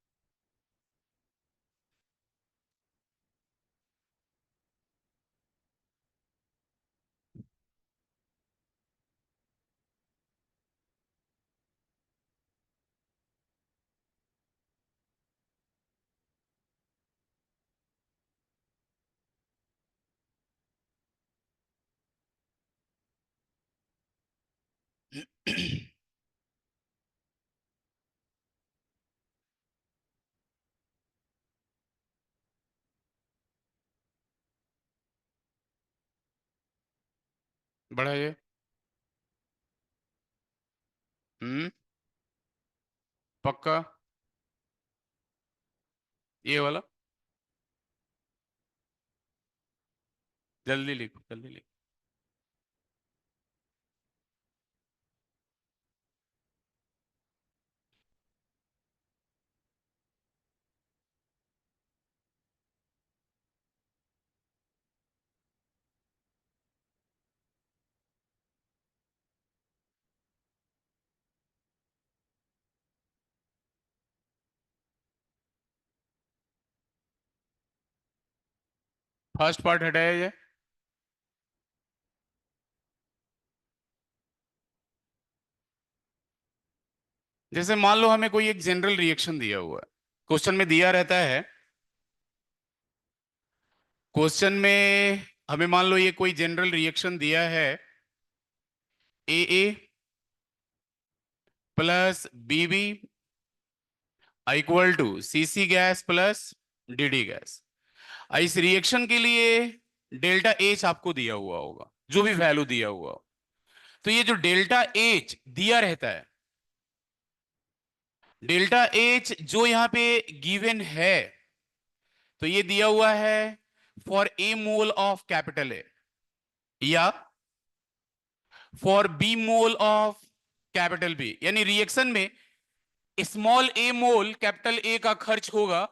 Speaker 1: बढ़ाइए। पक्का? ये वाला जल्दी लिखो, जल्दी लिखो। फर्स्ट पार्ट हटाया जाए। जैसे मान लो हमें कोई एक जनरल रिएक्शन दिया हुआ है, क्वेश्चन में दिया रहता है, क्वेश्चन में हमें मान लो ये कोई जनरल रिएक्शन दिया है, A plus BB equal to CC gas plus DD gas. इस रिएक्शन के लिए डेल्टा एच आपको दिया हुआ होगा, जो भी वैल्यू दिया हुआ हो। तो ये जो डेल्टा एच दिया रहता है, डेल्टा एच जो यहां पे गिवन है, तो ये दिया हुआ है for A mole of capital A, या for B mole of capital B. यानी रिएक्शन में small A mole capital A का खर्च होगा,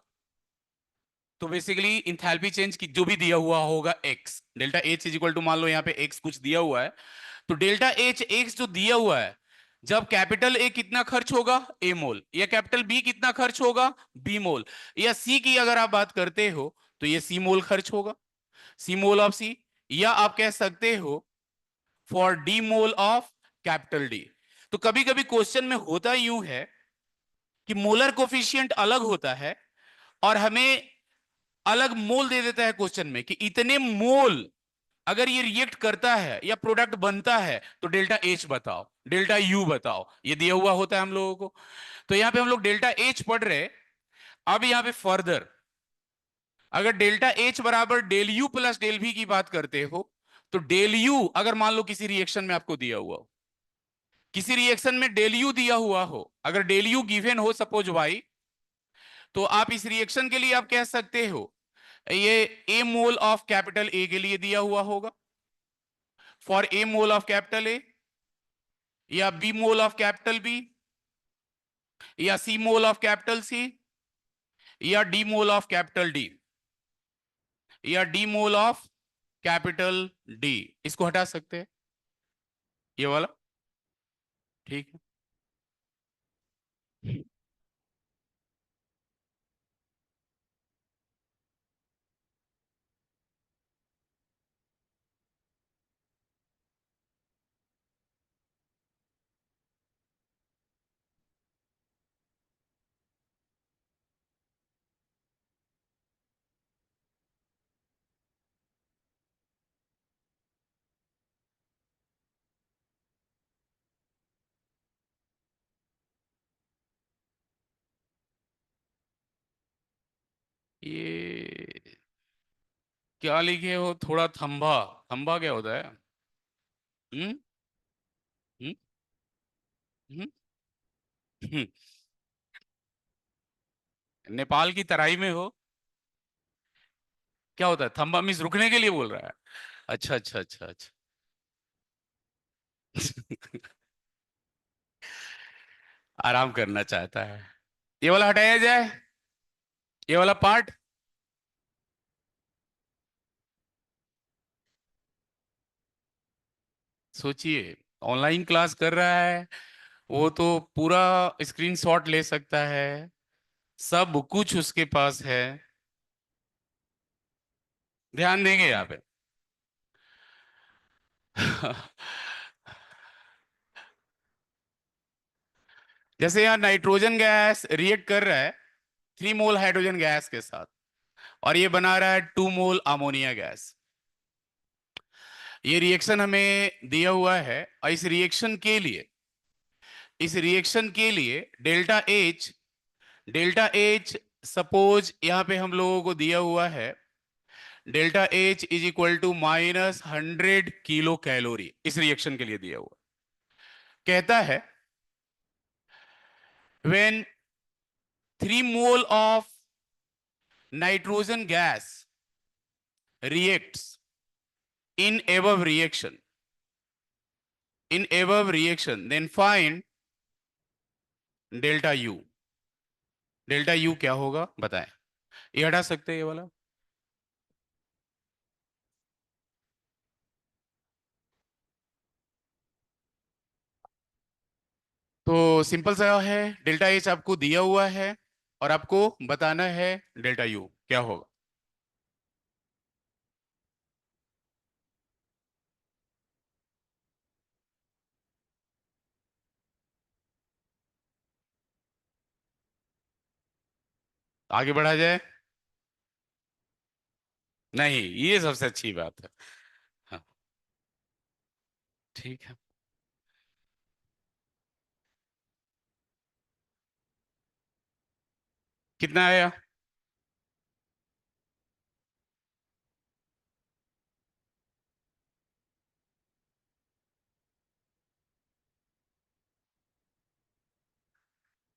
Speaker 1: तो बेसिकली इंथैल्पी चेंज की जो भी दिया हुआ होगा X, delta H is equal to, मान लो यहाँ पे एक्स कुछ दिया हुआ है, तो डेल्टा एच एक्स जो दिया हुआ है, जब कैपिटल ए कितना खर्च होगा ए मोल, या कैपिटल बी कितना खर्च होगा बी मोल, या सी की अगर आप बात करते हो तो ये सी मोल खर्च होगा, सी मोल ऑफ सी, या आप कह सकते हो for D mole of capital D. तो कभी कभी क्वेश्चन में होता यूं है कि मोलर कोफिशिएंट अलग होता है और हमें अलग मोल दे देता है क्वेश्चन में कि इतने मोल अगर ये रिएक्ट करता है या प्रोडक्ट बनता है तो डेल्टा एच बताओ, डेल्टा यू बताओ, ये दिया हुआ होता है हम लोगों को। तो यहां पे हम लोग डेल्टा एच पढ़ रहे। अब यहां पे फर्दर अगर डेल्टा एच बराबर del U plus del V की बात करते हो, तो डेल यू अगर मान लो किसी रिएक्शन में आपको दिया हुआ हो, किसी रिएक्शन में डेल यू दिया हुआ हो, अगर डेल यू गिवन हो सपोज वाई, तो आप इस रिएक्शन के लिए आप कह सकते हो ये ए मोल ऑफ कैपिटल ए के लिए दिया हुआ होगा, for A mole of capital A, या B mole of capital B, या C mole of capital C, या D mole of capital D, या D mole of capital D. इसको हटा सकते हैं ये वाला, ठीक है। ये क्या लिखे हो, थोड़ा थंबा, थंबा क्या होता है? हम्म हम्म हम्म हम्म। नेपाल की तराई में हो? क्या होता है थंबा? मीन्स रुकने के लिए बोल रहा है? अच्छा अच्छा अच्छा अच्छा। आराम करना चाहता है। ये वाला हटाया जाए, ये वाला पार्ट। सोचिए, ऑनलाइन क्लास कर रहा है, वो तो पूरा स्क्रीनशॉट ले सकता है, सब कुछ उसके पास है। ध्यान देंगे यहाँ पे। जैसे यहाँ नाइट्रोजन गैस रिएक्ट कर रहा है 3 मोल हाइड्रोजन गैस के साथ, और ये बना रहा है 2 मोल अमोनिया गैस। ये रिएक्शन हमें दिया हुआ है, और इस रिएक्शन के लिए डेल्टा एच सपोज यहाँ पे हम लोगों को दिया हुआ है, delta H is equal to -100 kilo calorie, इस रिएक्शन के लिए दिया हुआ। कहता है when 3 mole of nitrogen gas reacts in above reaction, then find delta U. Delta U क्या होगा बताएं? ये हटा सकते हैं ये वाला। तो सिंपल सा है, डेल्टा एच आपको दिया हुआ है और आपको बताना है डेल्टा यू क्या होगा। आगे बढ़ा जाए? नहीं, ये सबसे अच्छी बात है। हाँ, ठीक है। कितना आया?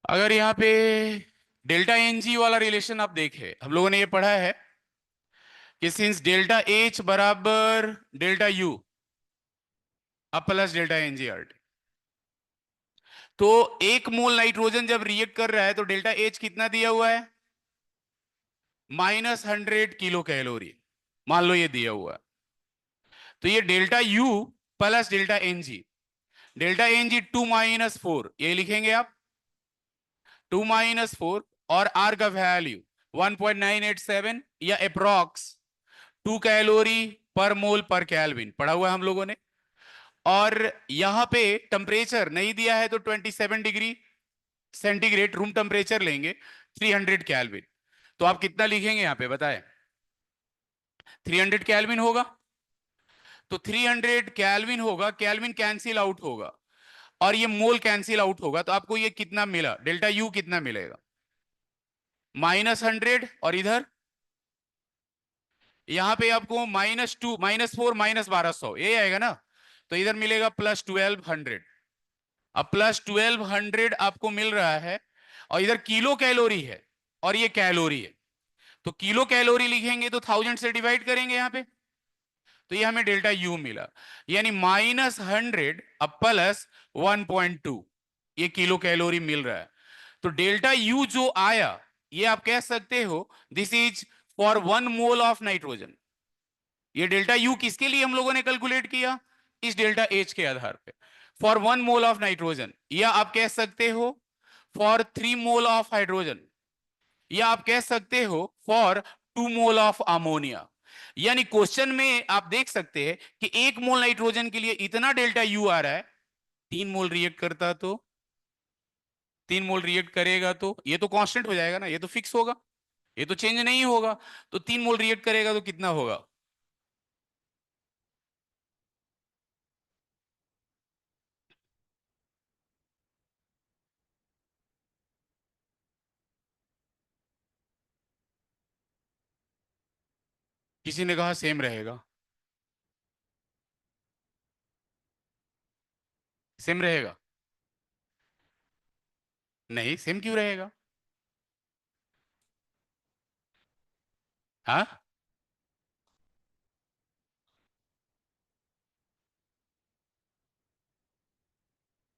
Speaker 1: अगर यहाँ पे डेल्टा एन जी वाला रिलेशन आप देखें, हम लोगों ने ये पढ़ा है कि सिंस डेल्टा एच बराबर डेल्टा यू अब plus delta N G R T, तो एक मोल नाइट्रोजन जब रिएक्ट कर रहा है तो डेल्टा एच कितना दिया हुआ है? -100 किलो कैलोरी, मान लो ये दिया हुआ है। तो ये delta U plus delta N G, delta N G 2 - 4, ये लिखेंगे आप 2 - 4, और आर का वैल्यू 1.987 या अप्रोक्स 2 कैलोरी पर मोल पर कैलविन पढ़ा हुआ है हम लोगों ने। और यहां पे टेम्परेचर नहीं दिया है तो 27 डिग्री सेंटीग्रेड रूम टेम्परेचर लेंगे, 300 कैलविन। तो आप कितना लिखेंगे यहां पे बताएं? 300 कैलविन होगा। तो 300 कैलविन होगा, कैलविन कैंसिल आउट होगा और ये मोल कैंसिल आउट होगा, तो आपको ये कितना मिला, डेल्टा यू कितना मिलेगा? -100, और इधर यहां पे आपको -2 -4 -1200 ये आएगा ना, तो इधर मिलेगा +1200। अब +1200 आपको मिल रहा है, और इधर किलो कैलोरी है और ये कैलोरी है, तो किलो कैलोरी लिखेंगे तो 1000 से डिवाइड करेंगे यहां पे, तो ये हमें डेल्टा यू मिला, यानी -100 अब +1.2, ये किलो कैलोरी मिल रहा है। तो डेल्टा यू जो आया, ये आप कह सकते हो this is for 1 mole of nitrogen. ये डेल्टा यू किसके लिए हम लोगों ने कैलकुलेट किया? इस डेल्टा एच के आधार पे, फॉर 1 मोल ऑफ नाइट्रोजन, या आप कह सकते हो फॉर 3 मोल ऑफ हाइड्रोजन, या आप कह सकते हो फॉर 2 मोल ऑफ अमोनिया। यानी क्वेश्चन में आप देख सकते हैं कि 1 मोल नाइट्रोजन के लिए इतना डेल्टा यू आ रहा है, 3 मोल रिएक्ट करता तो 3 मोल रिएक्ट करेगा तो ये तो कांस्टेंट हो जाएगा ना, ये तो फिक्स होगा, ये तो चेंज नहीं होगा। तो 3 मोल रिएक्ट करेगा तो कितना होगा? किसी ने कहा सेम रहेगा। सेम रहेगा? नहीं, सेम क्यों रहेगा? हाँ,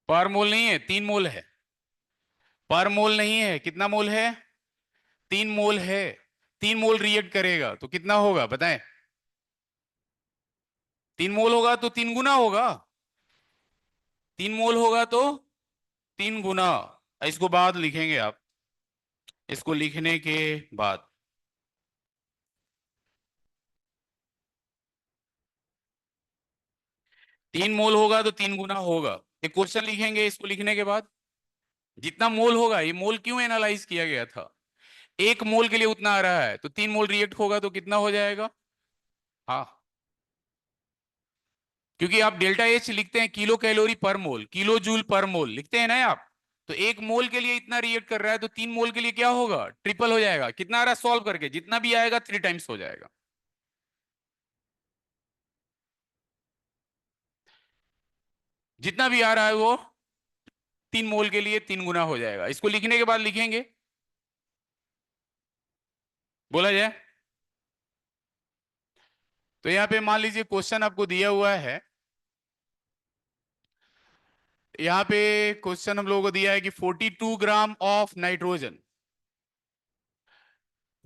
Speaker 1: पर मोल नहीं है, 3 मोल है। पर मोल नहीं है, कितना मोल है? 3 मोल है। 3 मोल रिएक्ट करेगा तो कितना होगा बताएं? 3 मोल होगा तो 3 गुना होगा। 3 मोल होगा तो 3 गुना। इसको बाद लिखेंगे आप, इसको लिखने के बाद 3 मोल होगा तो 3 गुना होगा। एक क्वेश्चन लिखेंगे इसको लिखने के बाद, जितना मोल होगा, ये मोल क्यों एनालाइज किया गया था, 1 मोल के लिए उतना आ रहा है तो 3 मोल रिएक्ट होगा तो कितना हो जाएगा? हाँ, क्योंकि आप डेल्टा एच लिखते हैं किलो कैलोरी पर मोल, किलो जूल पर मोल लिखते हैं ना आप, तो 1 मोल के लिए इतना रिएक्ट कर रहा है तो 3 मोल के लिए क्या होगा? ट्रिपल हो जाएगा। कितना आ रहा है सॉल्व करके? जितना भी आएगा 3 टाइम्स हो जाएगा। जितना भी आ रहा है वो 3 मोल के लिए 3 गुना हो जाएगा। इसको लिखने के बाद लिखेंगे, बोला जाए तो यहाँ पे मान लीजिए क्वेश्चन आपको दिया हुआ है, यहाँ पे क्वेश्चन हम लोगों को दिया है कि 42 gram of nitrogen,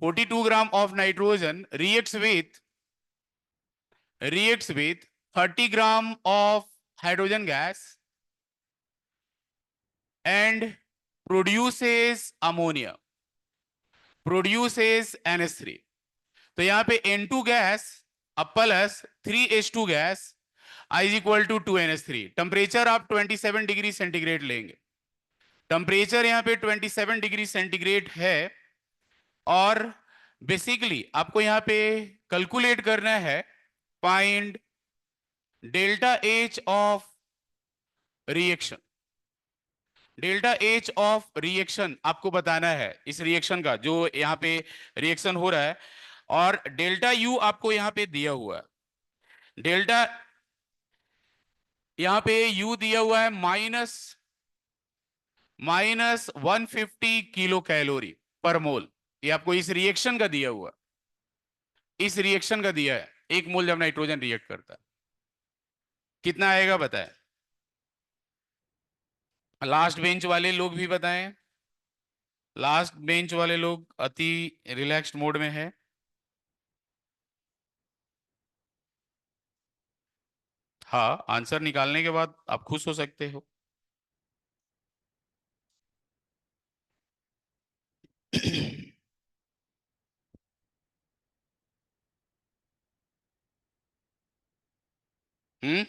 Speaker 1: 42 gram of nitrogen reacts with 30 gram of hydrogen gas and produces NH3। तो यहां पे N2 गैस अब plus 3H2 gas I is equal to 2NH3। Temperature आप 27 डिग्री सेंटीग्रेड लेंगे, टेम्परेचर यहां पे 27 डिग्री सेंटीग्रेड है। और बेसिकली आपको यहां पे कैलकुलेट करना है, find delta H of reaction. Delta H of reaction आपको बताना है, इस रिएक्शन का जो यहाँ पे रिएक्शन हो रहा है, और डेल्टा यू आपको यहाँ पे दिया हुआ है। डेल्टा यहाँ पे यू दिया हुआ है -150 किलो कैलोरी पर मोल। ये आपको इस रिएक्शन का दिया हुआ, इस रिएक्शन का दिया है। 1 मोल जब नाइट्रोजन रिएक्ट करता है कितना आएगा बताएं। लास्ट बेंच वाले लोग भी बताएं। लास्ट बेंच वाले लोग अति रिलैक्स्ड मोड में है। हाँ, आंसर निकालने के बाद आप खुश हो सकते हो। हम्म।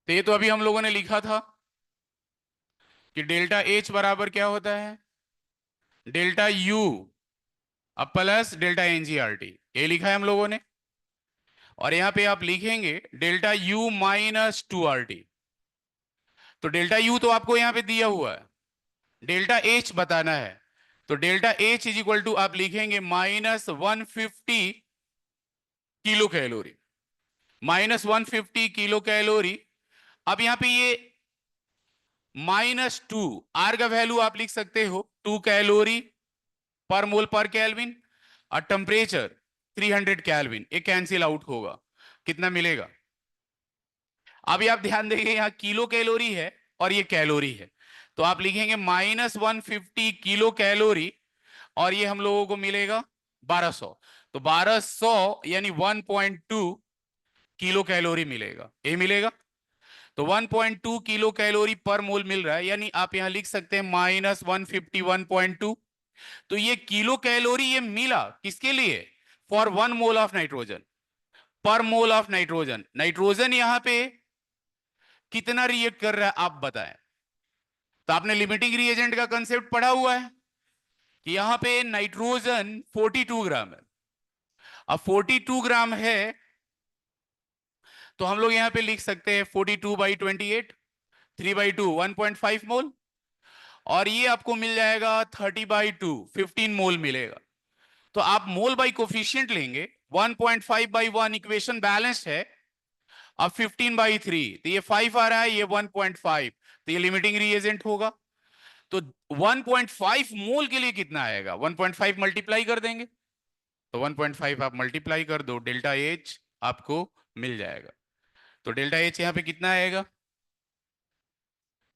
Speaker 1: तो ये तो अभी हम लोगों ने लिखा था कि डेल्टा एच बराबर क्या होता है, डेल्टा यू अब प्लस डेल्टा एनजीआरटी, ये लिखा है हम लोगों ने। और यहां पे आप लिखेंगे डेल्टा यू -2 RT। तो डेल्टा यू तो आपको यहां पे दिया हुआ है, डेल्टा एच बताना है। तो delta H is equal to आप लिखेंगे -150 किलो कैलोरी, -150 किलो कैलोरी। अब यहां पे ये -2, आर का वैल्यू आप लिख सकते हो 2 कैलोरी पर मोल पर केल्विन, और टेम्परेचर 300 केल्विन, ये कैंसिल आउट होगा, कितना मिलेगा। अभी आप ध्यान देंगे यहाँ किलो कैलोरी है और ये कैलोरी है, तो आप लिखेंगे -150 किलो कैलोरी, और ये हम लोगों को मिलेगा 1200। तो 1200 यानी 1.2 किलो कैलोरी मिलेगा, ये मिलेगा। तो 1.2 किलो कैलोरी पर मोल मिल रहा है, यानी आप यहां लिख सकते हैं -151.2। तो ये किलो कैलोरी ये मिला किसके लिए, फॉर 1 मोल ऑफ नाइट्रोजन, पर मोल ऑफ नाइट्रोजन। नाइट्रोजन यहां पे कितना रिएक्ट कर रहा है आप बताएं। तो आपने लिमिटिंग रिएजेंट का कंसेप्ट पढ़ा हुआ है कि यहां पे नाइट्रोजन 42 ग्राम है। अब 42 ग्राम है, तो हम लोग यहां पे लिख सकते हैं 42/28, 3/2 1.5 मोल, और ये आपको मिल जाएगा 30/2 15 मोल मिलेगा। तो आप मोल बाई कोफिशियंट लेंगे, 1.5/1 इक्वेशन बैलेंस्ड है। अब 15/3, तो ये 5 आ रहा है, ये 1.5, तो ये लिमिटिंग रिएजेंट होगा। तो 1.5 मोल के लिए कितना आएगा, 1.5 मल्टीप्लाई कर देंगे, तो 1.5 आप मल्टीप्लाई कर दो, डेल्टा एच आपको मिल जाएगा। तो डेल्टा एच यहां पे कितना आएगा,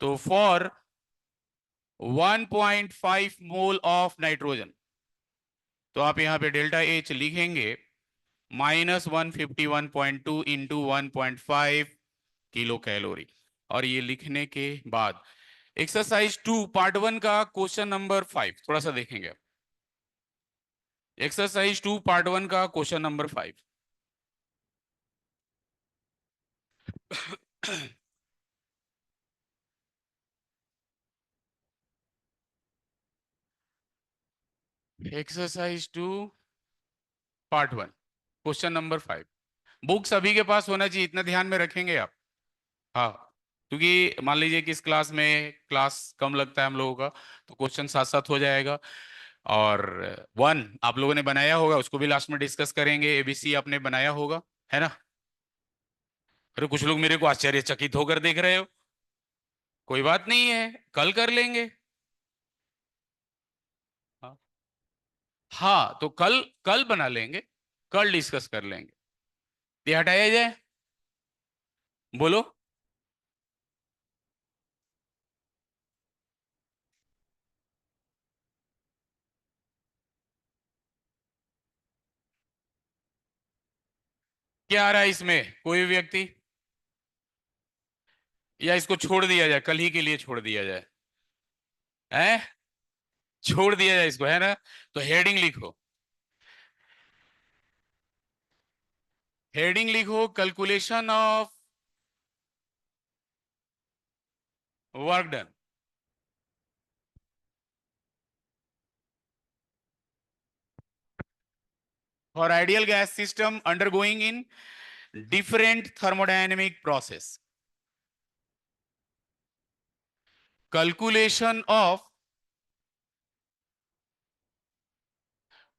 Speaker 1: तो फॉर 1.5 मोल ऑफ नाइट्रोजन, तो आप यहां पे डेल्टा एच लिखेंगे -151.2 इंटू 1.5 किलो कैलोरी। और ये लिखने के बाद एक्सरसाइज 2 पार्ट 1 का क्वेश्चन नंबर 5 थोड़ा सा देखेंगे। एक्सरसाइज 2 पार्ट 1 का question number 5। Exercise 2 part 1 question number 5। Book सभी के पास होना चाहिए, इतना ध्यान में रखेंगे आप। हाँ, क्योंकि मान लीजिए कि इस क्लास में क्लास कम लगता है हम लोगों का, तो क्वेश्चन साथ साथ हो जाएगा। और 1 आप लोगों ने बनाया होगा, उसको भी लास्ट में डिस्कस करेंगे। एबीसी आपने बनाया होगा, है ना। अरे कुछ लोग मेरे को आश्चर्यचकित होकर देख रहे हो। कोई बात नहीं है, कल कर लेंगे। हाँ, हाँ, तो कल कल बना लेंगे, कल डिस्कस कर लेंगे। ये हटाया जाए, बोलो। क्या आ रहा है इसमें, कोई व्यक्ति, या इसको छोड़ दिया जाए, कल ही के लिए छोड़ दिया जाए, है, छोड़ दिया जाए इसको, है ना। तो हेडिंग लिखो, हेडिंग लिखो calculation of work done for ideal gas system undergoing in different thermodynamic process. calculation of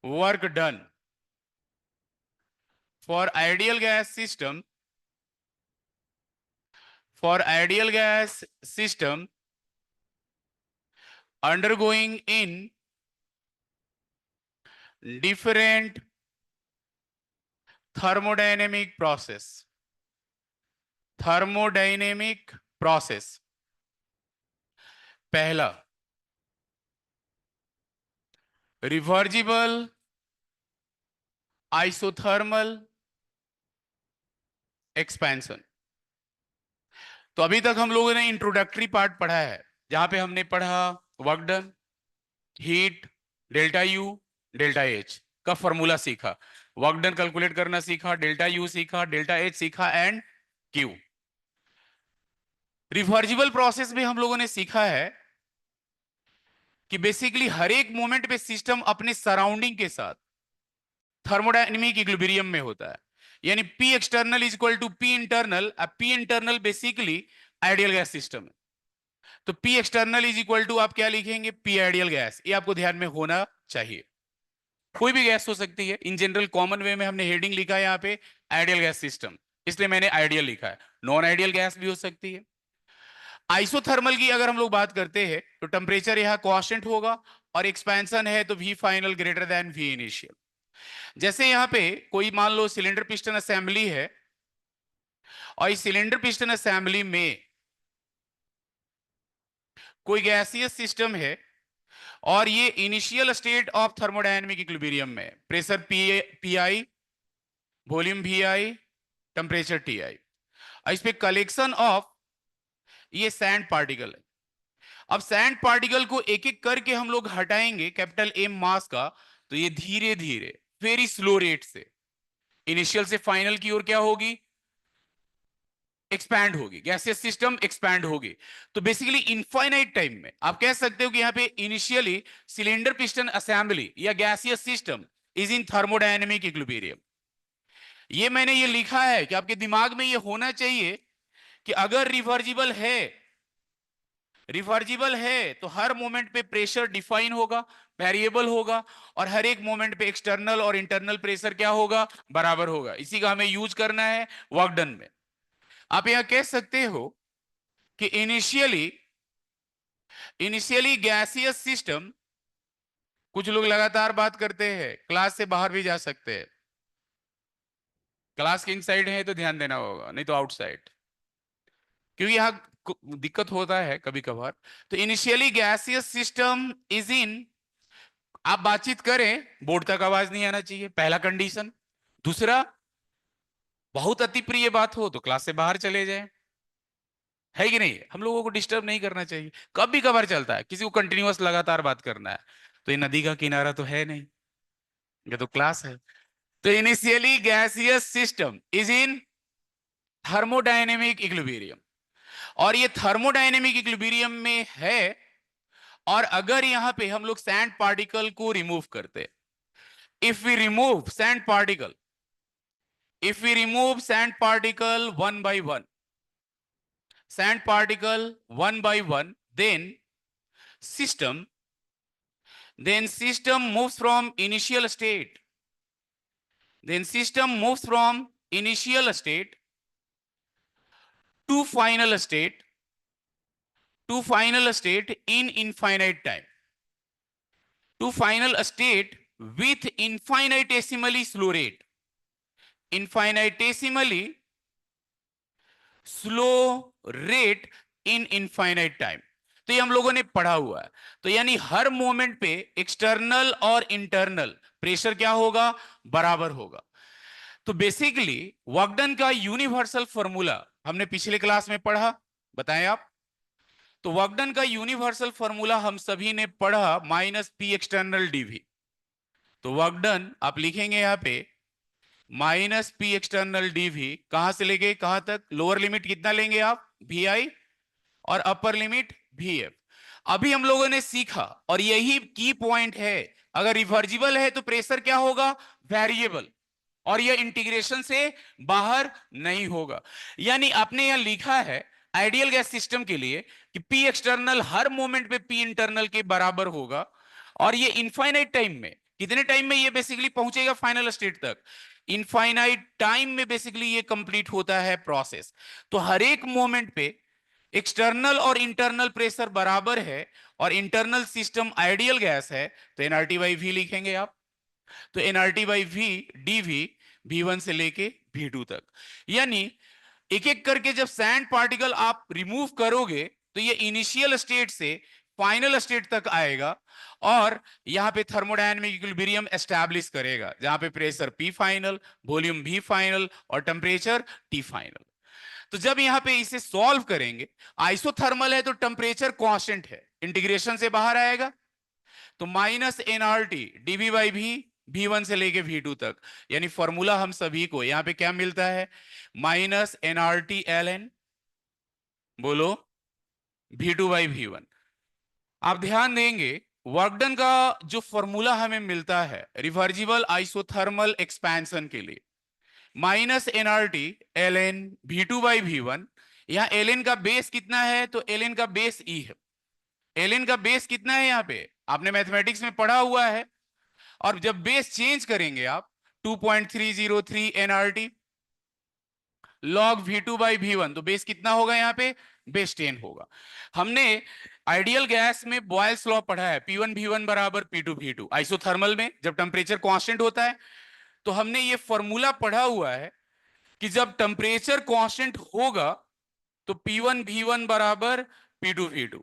Speaker 1: work done for ideal gas system, undergoing in different thermodynamic process. पहला, रिवर्जिबल आइसोथर्मल एक्सपेंशन। तो अभी तक हम लोगों ने introductory part पढ़ा है, जहां पे हमने पढ़ा work done, heat, delta U, delta H का फॉर्मूला सीखा, वर्क डन कैलकुलेट करना सीखा, डेल्टा यू सीखा, डेल्टा एच सीखा एंड क्यू। रिवर्जिबल प्रोसेस में हम लोगों ने सीखा है कि बेसिकली हर एक मोमेंट पे सिस्टम अपने सराउंडिंग के साथ थर्मोडायनेमिक इक्विलिब्रियम में होता है, यानी P external is equal to P internal. P internal basically ideal gas system है, तो P external is equal to आप क्या लिखेंगे, P आइडियल गैस। ये आपको ध्यान में होना चाहिए। कोई भी गैस हो सकती है, इन जनरल कॉमन वे में हमने हेडिंग लिखा है यहाँ पे आइडियल गैस सिस्टम, इसलिए मैंने आइडियल लिखा है। नॉन आइडियल गैस भी हो सकती है। आइसोथर्मल की अगर हम लोग बात करते हैं तो टेम्परेचर यहाँ कांस्टेंट होगा और एक्सपेंशन है तो V final greater than V initial. जैसे यहाँ पे कोई मान लो सिलेंडर पिस्टन असेंबली है और इस सिलेंडर पिस्टन असेंबली में कोई गैसियस सिस्टम है और ये initial state of thermodynamic equilibrium में, pressure PI, volume VI, temperature TI। इस पे कलेक्शन ऑफ ये सैंड पार्टिकल है। अब सैंड पार्टिकल को एक एक करके हम लोग हटाएंगे कैपिटल M मास का, तो ये धीरे धीरे वेरी स्लो रेट से इनिशियल से फाइनल की ओर क्या होगी, एक्सपैंड होगी, गैसियस सिस्टम एक्सपैंड होगी। तो बेसिकली इनफाइनाइट टाइम में आप कह सकते हो कि यहां पे इनिशियली सिलेंडर पिस्टन असेंबली या gaseous system is in thermodynamic equilibrium. ये मैंने ये लिखा है कि आपके दिमाग में ये होना चाहिए कि अगर रिवर्जिबल है तो हर मोमेंट पे प्रेशर डिफाइन होगा, वेरिएबल होगा, और हर एक मोमेंट पे एक्सटर्नल और इंटरनल प्रेशर क्या होगा, बराबर होगा। इसी का हमें यूज करना है वर्क डन में। आप यहां कह सकते हो कि इनिशियली गैसियस सिस्टम, कुछ लोग लगातार बात करते हैं, क्लास से बाहर भी जा सकते हैं, क्लास के इनसाइड है तो ध्यान देना होगा, नहीं तो आउटसाइड, क्योंकि यहां दिक्कत होता है कभी कभार। तो initially gaseous system is in, आप बातचीत करें बोर्ड तक आवाज नहीं आना चाहिए, पहला कंडीशन। दूसरा, बहुत अति प्रिय बात हो तो क्लास से बाहर चले जाए, है कि नहीं, हम लोगों को डिस्टर्ब नहीं करना चाहिए। कभी कभार चलता है, किसी को कंटिन्यूअस लगातार बात करना है, तो ये नदी का किनारा तो है नहीं, ये तो क्लास है। तो initially gaseous system is in thermodynamic equilibrium, और ये थर्मोडायनेमिक इक्विलिब्रियम में है। और अगर यहां पे हम लोग सैंड पार्टिकल को रिमूव करते, if we remove sand particle, one by one, sand particle one by one, then system moves from initial state, to final state, in infinite time, to final state with infinitesimally slow rate, in infinite time। तो ये हम लोगों ने पढ़ा हुआ है। तो यानी हर मोमेंट पे एक्सटर्नल और इंटरनल प्रेशर क्या होगा, बराबर होगा। तो बेसिकली वर्क डन का यूनिवर्सल फॉर्मूला हमने पिछले क्लास में पढ़ा, बताएं आप। तो वर्क डन का यूनिवर्सल फॉर्मूला हम सभी ने पढ़ा, -P एक्सटर्नल dV। तो वर्क डन आप लिखेंगे यहां पे -P एक्सटर्नल dV, कहां से लेके कहां तक, लोअर लिमिट कितना लेंगे आप, VI, और अपर लिमिट VF। अभी हम लोगों ने सीखा, और यही की पॉइंट है, अगर रिवर्जिबल है तो प्रेशर क्या होगा, वेरिएबल, और यह इंटीग्रेशन से बाहर नहीं होगा। यानी आपने यह लिखा है आइडियल गैस सिस्टम के लिए कि पी एक्सटर्नल हर मोमेंट पे पी इंटरनल के बराबर होगा, और ये इनफाइनाइट टाइम में, कितने टाइम में ये बेसिकली पहुंचेगा फाइनल स्टेट तक, इनफाइनाइट टाइम में बेसिकली ये कंप्लीट होता है प्रोसेस। तो हर एक मोमेंट पे एक्सटर्नल और इंटरनल प्रेशर बराबर है और इंटरनल सिस्टम आइडियल गैस है, तो एनआरटी बाई वी लिखेंगे आप। तो NRT by V D V V1 से लेके V2 तक, यानी एक एक करके जब सैंड पार्टिकल आप रिमूव करोगे तो ये इनिशियल स्टेट से फाइनल स्टेट तक आएगा और यहां पे थर्मोडायनामिक इक्विलिब्रियम एस्टैब्लिश करेगा, जहां पे pressure P final, volume V final और टेम्परेचर T फाइनल। तो जब यहां पे इसे सॉल्व करेंगे, आइसोथर्मल है तो टेम्परेचर कांस्टेंट है, इंटीग्रेशन से बाहर आएगा, तो minus NRT DV by V V1 से लेके V2 तक, यानी फॉर्मूला हम सभी को यहां पे क्या मिलता है, माइनस एनआरटी एल एन, बोलो, V2 बाई V1। आप ध्यान देंगे वर्क डन का जो फॉर्मूला हमें मिलता है रिवर्जिबल आइसोथर्मल एक्सपेंशन के लिए, minus NRT L N V2 by V1। यहां एल एन का बेस कितना है, तो एल एन का बेस ई है, एल एन का बेस कितना है यहां पे आपने मैथमेटिक्स में पढ़ा हुआ है, और जब बेस चेंज करेंगे आप 2.303 NRT log V2 by V1, तो बेस कितना होगा यहाँ पे, बेस 10 होगा। हमने आइडियल गैस में बॉयल्स लॉ पढ़ा है, P1 V1 बराबर P2 V2, आइसोथर्मल में जब टेम्परेचर कांस्टेंट होता है तो हमने ये फॉर्मूला पढ़ा हुआ है कि जब टेम्परेचर कांस्टेंट होगा तो P1 V1 बराबर P2 V2,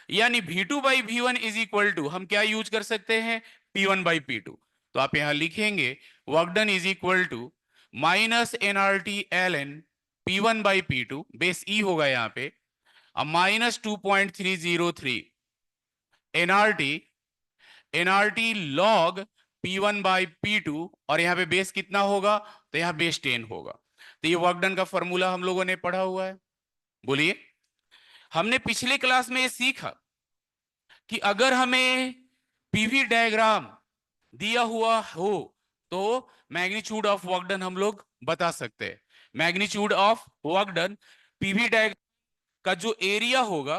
Speaker 1: यानी V2 by V1 is equal to हम क्या यूज कर सकते हैं, P1 बाई P2। तो आप यहां लिखेंगे work done is equal to minus NRT L N P1 by P2, base E होगा यहां पे, अब minus 2.303 NRT NRT log P1 by P2, और यहां पे बेस कितना होगा, तो यहां बेस 10 होगा। तो ये वर्क डन का फॉर्मूला हम लोगों ने पढ़ा हुआ है। बोलिए, हमने पिछले क्लास में ये सीखा कि अगर हमें पीवी डायग्राम दिया हुआ हो तो मैग्नीट्यूड ऑफ वर्क डन हम लोग बता सकते हैं। Magnitude of work done, PV diagram का जो एरिया होगा,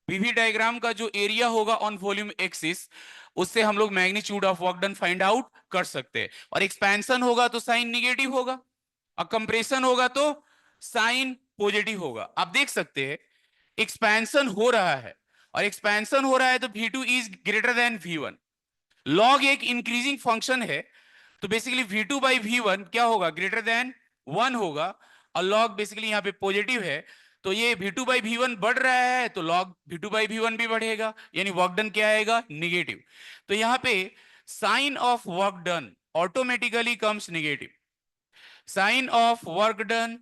Speaker 1: पीवी डायग्राम का जो एरिया होगा ऑन वॉल्यूम एक्सिस, उससे हम लोग magnitude of work done find out कर सकते हैं। और एक्सपेंशन होगा तो साइन निगेटिव होगा, और कंप्रेशन होगा तो साइन पॉजिटिव होगा। आप देख सकते हैं एक्सपेंशन हो रहा है, और एक्सपेंशन हो रहा है तो V2 is greater than V1। Log एक इंक्रीजिंग फंक्शन है, तो बेसिकली V2 बाई V1 क्या होगा, ग्रेटर देन 1 होगा, और लॉग बेसिकली यहां पे पॉजिटिव है, तो ये V2 बाई V1 बढ़ रहा है तो लॉग V2 बाई V1 भी बढ़ेगा, यानी वर्क डन क्या आएगा, निगेटिव। तो यहां पे sign of work done automatically comes negative. Sign of work done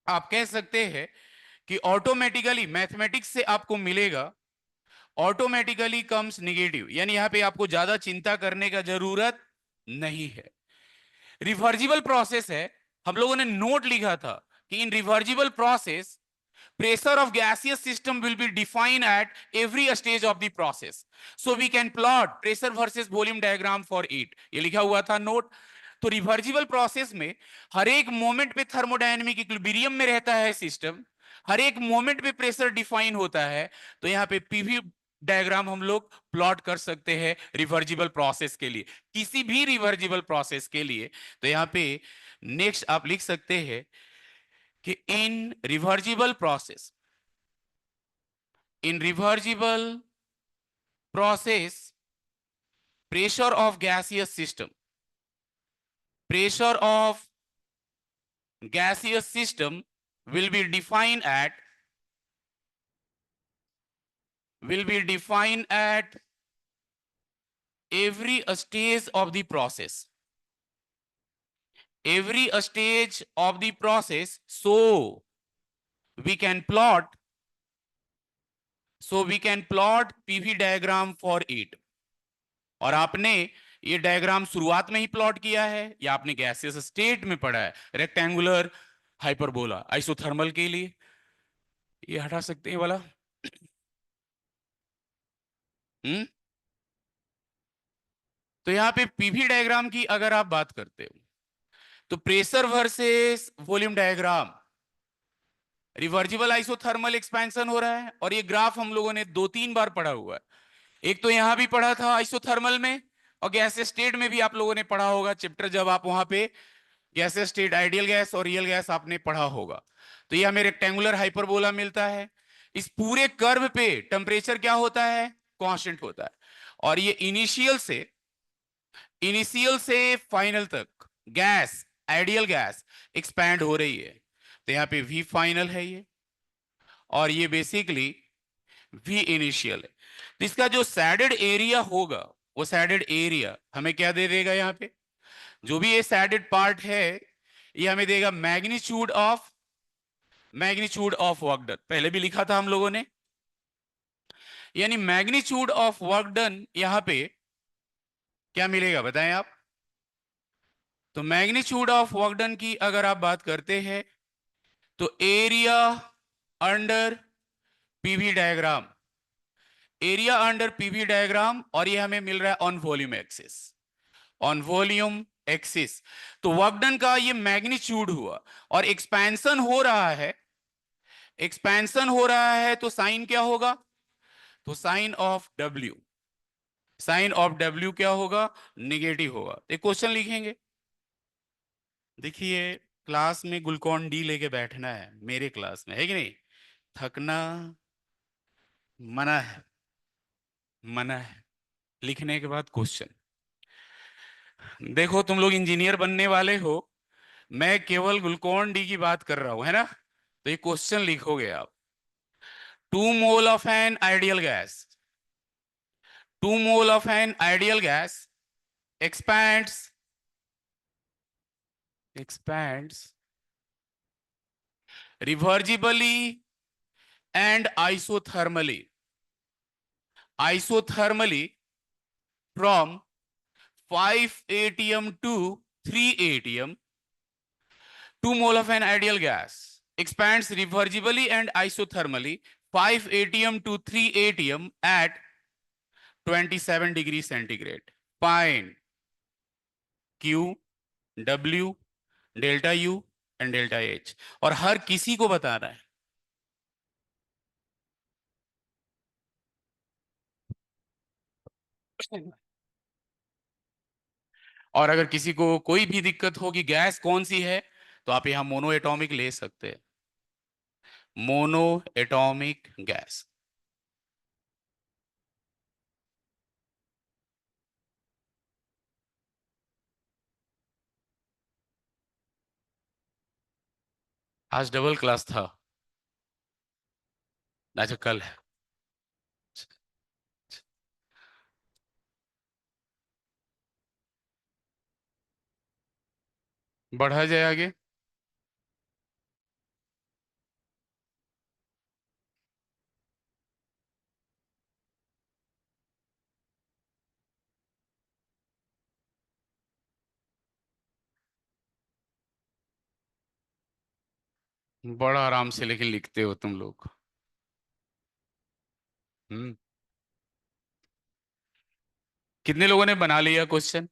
Speaker 1: आप कह सकते हैं कि ऑटोमेटिकली मैथमेटिक्स से आपको मिलेगा, ऑटोमेटिकली कम्स निगेटिव, यानी यहां पे आपको ज्यादा चिंता करने का जरूरत नहीं है। रिवर्जिबल प्रोसेस है, हम लोगों ने नोट लिखा था कि in reversible process pressure of gaseous system will be defined at every stage of the process, so we can plot pressure versus volume diagram for it, ये लिखा हुआ था नोट। तो रिवर्जिबल प्रोसेस में हर एक मोमेंट पे थर्मोडायनेमिक इक्विलिब्रियम में रहता है सिस्टम, हर एक मोमेंट पे प्रेशर डिफाइन होता है, तो यहाँ पे पीवी डायग्राम हम लोग प्लॉट कर सकते हैं रिवर्जिबल प्रोसेस के लिए, किसी भी रिवर्जिबल प्रोसेस के लिए। तो यहाँ पे नेक्स्ट आप लिख सकते हैं कि in reversible process pressure of gaseous system, pressure of gaseous system will be defined at every stage of the process, every stage of the process, so we can plot PV diagram for it। और आपने ये diagram शुरुआत में ही plot किया है या आपने gaseous state में पढ़ा है, रेक्टेंगुलर हाइपरबोला आइसोथर्मल के लिए, ये हटा सकते हैं वाला। हम्म तो यहाँ पे पीवी डायग्राम की अगर आप बात करते हो तो pressure versus volume diagram, reversible isothermal expansion हो रहा है, और ये ग्राफ हम लोगों ने 2-3 बार पढ़ा हुआ है। एक तो यहां भी पढ़ा था आइसोथर्मल में, और गैस स्टेट में भी आप लोगों ने पढ़ा होगा चैप्टर, जब आप वहां पे गैस स्टेट, आइडियल गैस और रियल गैस आपने पढ़ा होगा। तो ये हमें रेक्टेंगुलर हाइपरबोला मिलता है। इस पूरे कर्व पे टेम्परेचर क्या होता है? कांस्टेंट होता है। और ये इनिशियल से फाइनल तक गैस, आइडियल गैस एक्सपैंड हो रही है। तो यहाँ पे वी फाइनल है ये, और ये बेसिकली वी इनिशियल है। तो इसका जो सैडेड एरिया होगा, वो सैडेड एरिया हमें क्या दे देगा? यहाँ पे जो भी ये सैडेड पार्ट है, ये हमें देगा मैग्नीट्यूड ऑफ वर्क डन। पहले भी लिखा था हम लोगों ने, यानी मैग्नीट्यूड ऑफ वर्क डन यहां पे क्या मिलेगा बताएं आप? तो मैग्नीट्यूड ऑफ वर्क डन की अगर आप बात करते हैं, तो area under PV diagram, area under PV diagram, और ये हमें मिल रहा है on volume axis, on volume axis. तो वर्क डन का ये मैग्नीट्यूड हुआ, और एक्सपेंशन हो रहा है तो साइन क्या होगा? तो साइन ऑफ डब्ल्यू क्या होगा? निगेटिव होगा। एक क्वेश्चन लिखेंगे, देखिए क्लास में ग्लूकोन डी लेके बैठना है, मेरे क्लास में है कि नहीं? थकना मना है, मना है। लिखने के बाद क्वेश्चन, देखो तुम लोग इंजीनियर बनने वाले हो, मैं केवल ग्लूकोन डी की बात कर रहा हूं, है ना? तो ये क्वेश्चन लिखोगे आप। 2 mole of an ideal gas, 2 mole of an ideal gas expands reversibly and isothermally from 5 atm to 3 atm. 2 mole of an ideal gas expands reversibly and isothermally 5 atm to 3 atm at 27 degrees centigrade. Find Q, W, delta U and delta H, और हर किसी को बताना है। और अगर किसी को कोई भी दिक्कत हो कि गैस कौन सी है, तो आप यहां मोनो एटॉमिक ले सकते हैं, मोनो एटॉमिक गैस। आज डबल क्लास था? अच्छा कल है। बढ़ा जाए आगे। बड़ा आराम से लेकिन लिखते हो तुम लोग। हम्म। कितने लोगों ने बना लिया क्वेश्चन?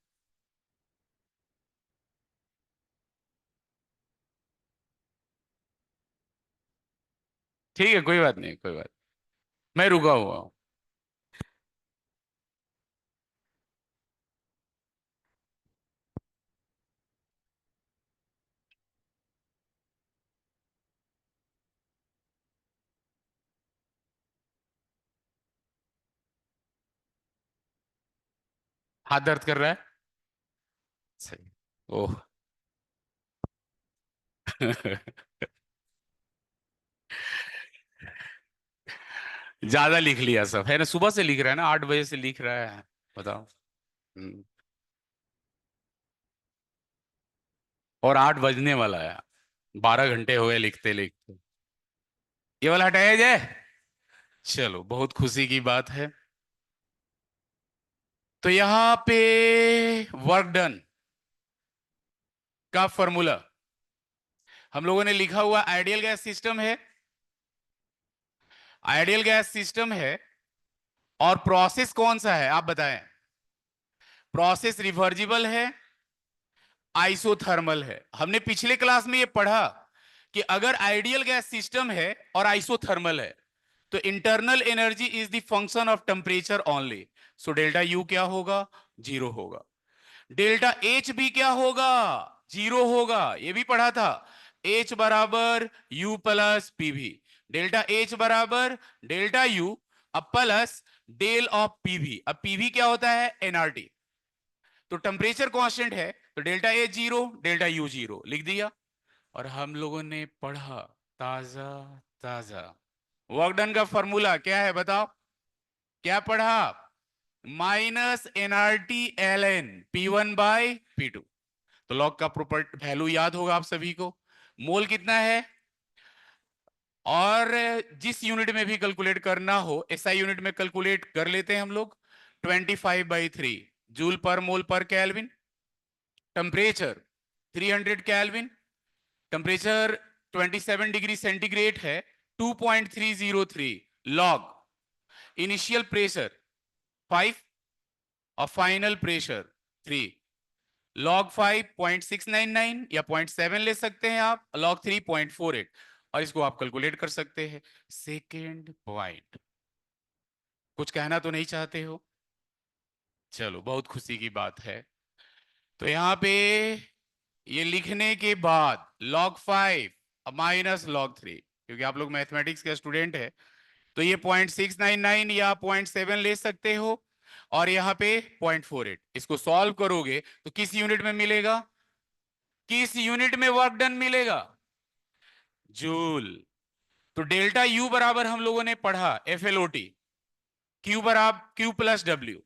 Speaker 1: ठीक है, कोई बात नहीं, कोई बात। मैं रुका हुआ हूं। हाथ दर्द कर रहा है? सही। ओह। ज्यादा लिख लिया सब, है ना? सुबह से लिख रहा है ना, 8 बजे से लिख रहा है। बताओ। हम्म। और 8 बजने वाला है, 12 घंटे हो गए लिखते लिखते। ये वाला हटाया जाए? चलो, बहुत खुशी की बात है। तो यहां पे वर्क डन का फॉर्मूला हम लोगों ने लिखा हुआ, आइडियल गैस सिस्टम है, आइडियल गैस सिस्टम है, और प्रोसेस कौन सा है आप बताएं? प्रोसेस रिवर्जिबल है, आइसोथर्मल है। हमने पिछले क्लास में ये पढ़ा कि अगर आइडियल गैस सिस्टम है और आइसोथर्मल है तो internal energy is the function of temperature only. So delta U क्या होगा? जीरो होगा। डेल्टा एच भी क्या होगा? जीरो होगा। ये भी पढ़ा था। एच बराबर you plus PV. Delta H बराबर डेल्टा यू अब प्लस डेल ऑफ पीवी। अब पीवी क्या होता है? एनआरटी। तो टेम्परेचर कांस्टेंट है तो delta H zero delta U zero लिख दिया। और हम लोगों ने पढ़ा ताजा ताजा वर्क डन का फॉर्मूला क्या है बताओ? क्या पढ़ा? Minus NRT L N P one by P two. तो लॉग का प्रॉपर वैल्यू याद होगा आप सभी को। मोल कितना है? और जिस यूनिट में भी कैलकुलेट करना हो एसआई यूनिट में कैलकुलेट कर लेते हैं हम लोग। 25/3 जूल पर मोल पर kelvin. Temperature 300 kelvin. Temperature 27 degree centigrade है। 2.303 लॉग। इनिशियल प्रेशर 5 और फाइनल प्रेशर 3। लॉग 5.699 या 0.7 ले सकते हैं आप। लॉग 3.48 और इसको आप कैलकुलेट कर सकते हैं। सेकेंड पॉइंट कुछ कहना तो नहीं चाहते हो? चलो बहुत खुशी की बात है। तो यहां पे ये लिखने के बाद log 5 माइनस log 3 क्योंकि आप लोग मैथमेटिक्स के स्टूडेंट है तो ये 0.699 या 0.7 ले सकते हो। और यहाँ पे 0.48 इसको सॉल्व करोगे तो किस यूनिट में मिलेगा? किस यूनिट में वर्क डन मिलेगा? जूल। तो डेल्टा यू बराबर हम लोगों ने पढ़ा FLOT। क्यू बराबर क्यू प्लस डब्ल्यू।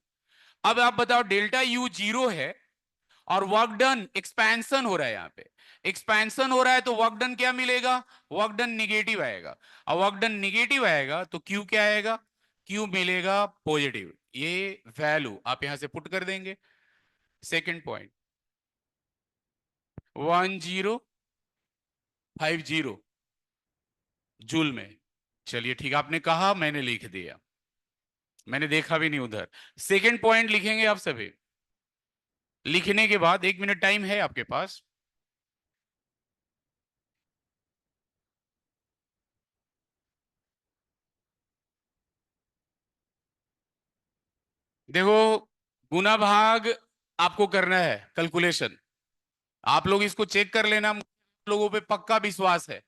Speaker 1: अब आप बताओ डेल्टा यू जीरो है और वर्क डन एक्सपेंशन हो रहा है। यहाँ पे एक्सपेंशन हो रहा है तो वर्क डन क्या मिलेगा? वर्क डन निगेटिव आएगा। और वर्क डन निगेटिव आएगा तो क्यू क्या आएगा? क्यू मिलेगा पॉजिटिव। ये वैल्यू आप यहां से पुट कर देंगे। सेकंड पॉइंट 1050 जूल में। चलिए ठीक आपने कहा मैंने लिख दिया। मैंने देखा भी नहीं उधर। सेकंड पॉइंट लिखेंगे आप सभी। लिखने के बाद 1 मिनट टाइम है आपके पास। देखो गुना भाग आपको करना है कैलकुलेशन। आप लोग इसको चेक कर लेना। लोगों पे पक्का विश्वास है।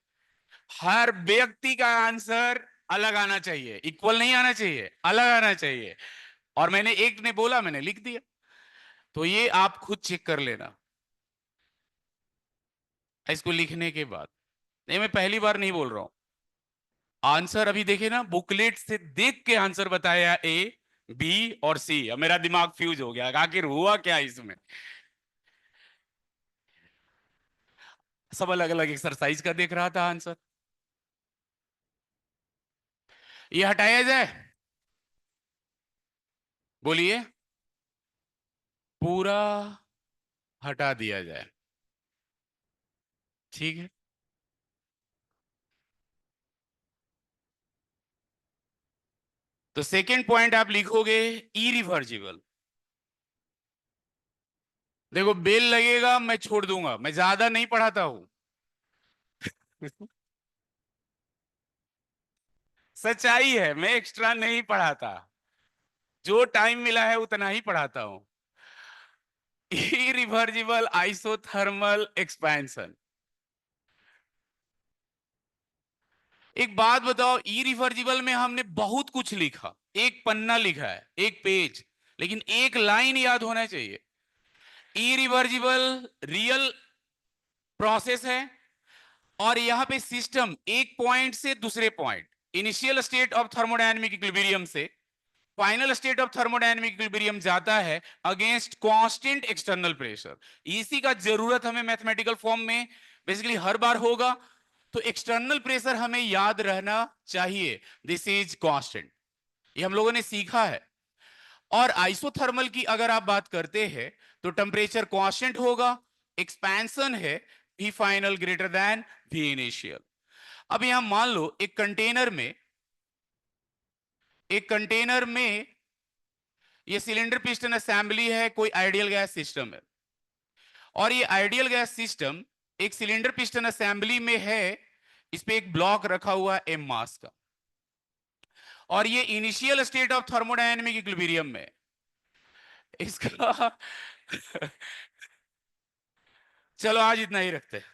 Speaker 1: हर व्यक्ति का आंसर अलग आना चाहिए। इक्वल नहीं आना चाहिए, अलग आना चाहिए। और मैंने एक ने बोला मैंने लिख दिया। तो ये आप खुद चेक कर लेना इसको लिखने के बाद। नहीं मैं पहली बार नहीं बोल रहा हूं। आंसर अभी देखे ना बुकलेट से देख के आंसर बताया ए बी और सी। अब मेरा दिमाग फ्यूज हो गया आखिर हुआ क्या इसमें। सब अलग अलग एक्सरसाइज का देख रहा था आंसर। ये हटाया जाए? बोलिए। पूरा हटा दिया जाए। ठीक है। तो सेकंड पॉइंट आप लिखोगे इरिवर्जिबल। देखो बेल लगेगा मैं छोड़ दूंगा, मैं ज्यादा नहीं पढ़ाता हूं। सच्चाई है मैं एक्स्ट्रा नहीं पढ़ाता। जो टाइम मिला है उतना ही पढ़ाता हूं। इरिवर्जिबल आइसोथर्मल एक्सपेंशन। एक बात बताओ इरिवर्जिबल में हमने बहुत कुछ लिखा। एक पन्ना लिखा है, एक पेज। लेकिन एक लाइन याद होना चाहिए। इरिवर्जिबल रियल प्रोसेस है। और यहां पे सिस्टम एक पॉइंट से दूसरे point, initial state of thermodynamic equilibrium से final state of thermodynamic equilibrium जाता है अगेंस्ट कांस्टेंट एक्सटर्नल प्रेशर। इसी का जरूरत हमें मैथमेटिकल फॉर्म में बेसिकली हर बार होगा। तो एक्सटर्नल प्रेशर हमें याद रहना चाहिए। This is constant. ये हम लोगों ने सीखा है। और आइसोथर्मल की अगर आप बात करते हैं तो टेम्परेचर कांस्टेंट होगा। एक्सपेंशन है V final greater than V initial. अब यहां मान लो एक कंटेनर में ये सिलेंडर पिस्टन असेंबली है, कोई आइडियल गैस सिस्टम है। और ये आइडियल गैस सिस्टम एक सिलेंडर पिस्टन असेंबली में है इस पे एक ब्लॉक रखा हुआ है m मास का, और ये initial state of thermodynamic equilibrium में है। इसका चलो आज इतना ही रखते हैं।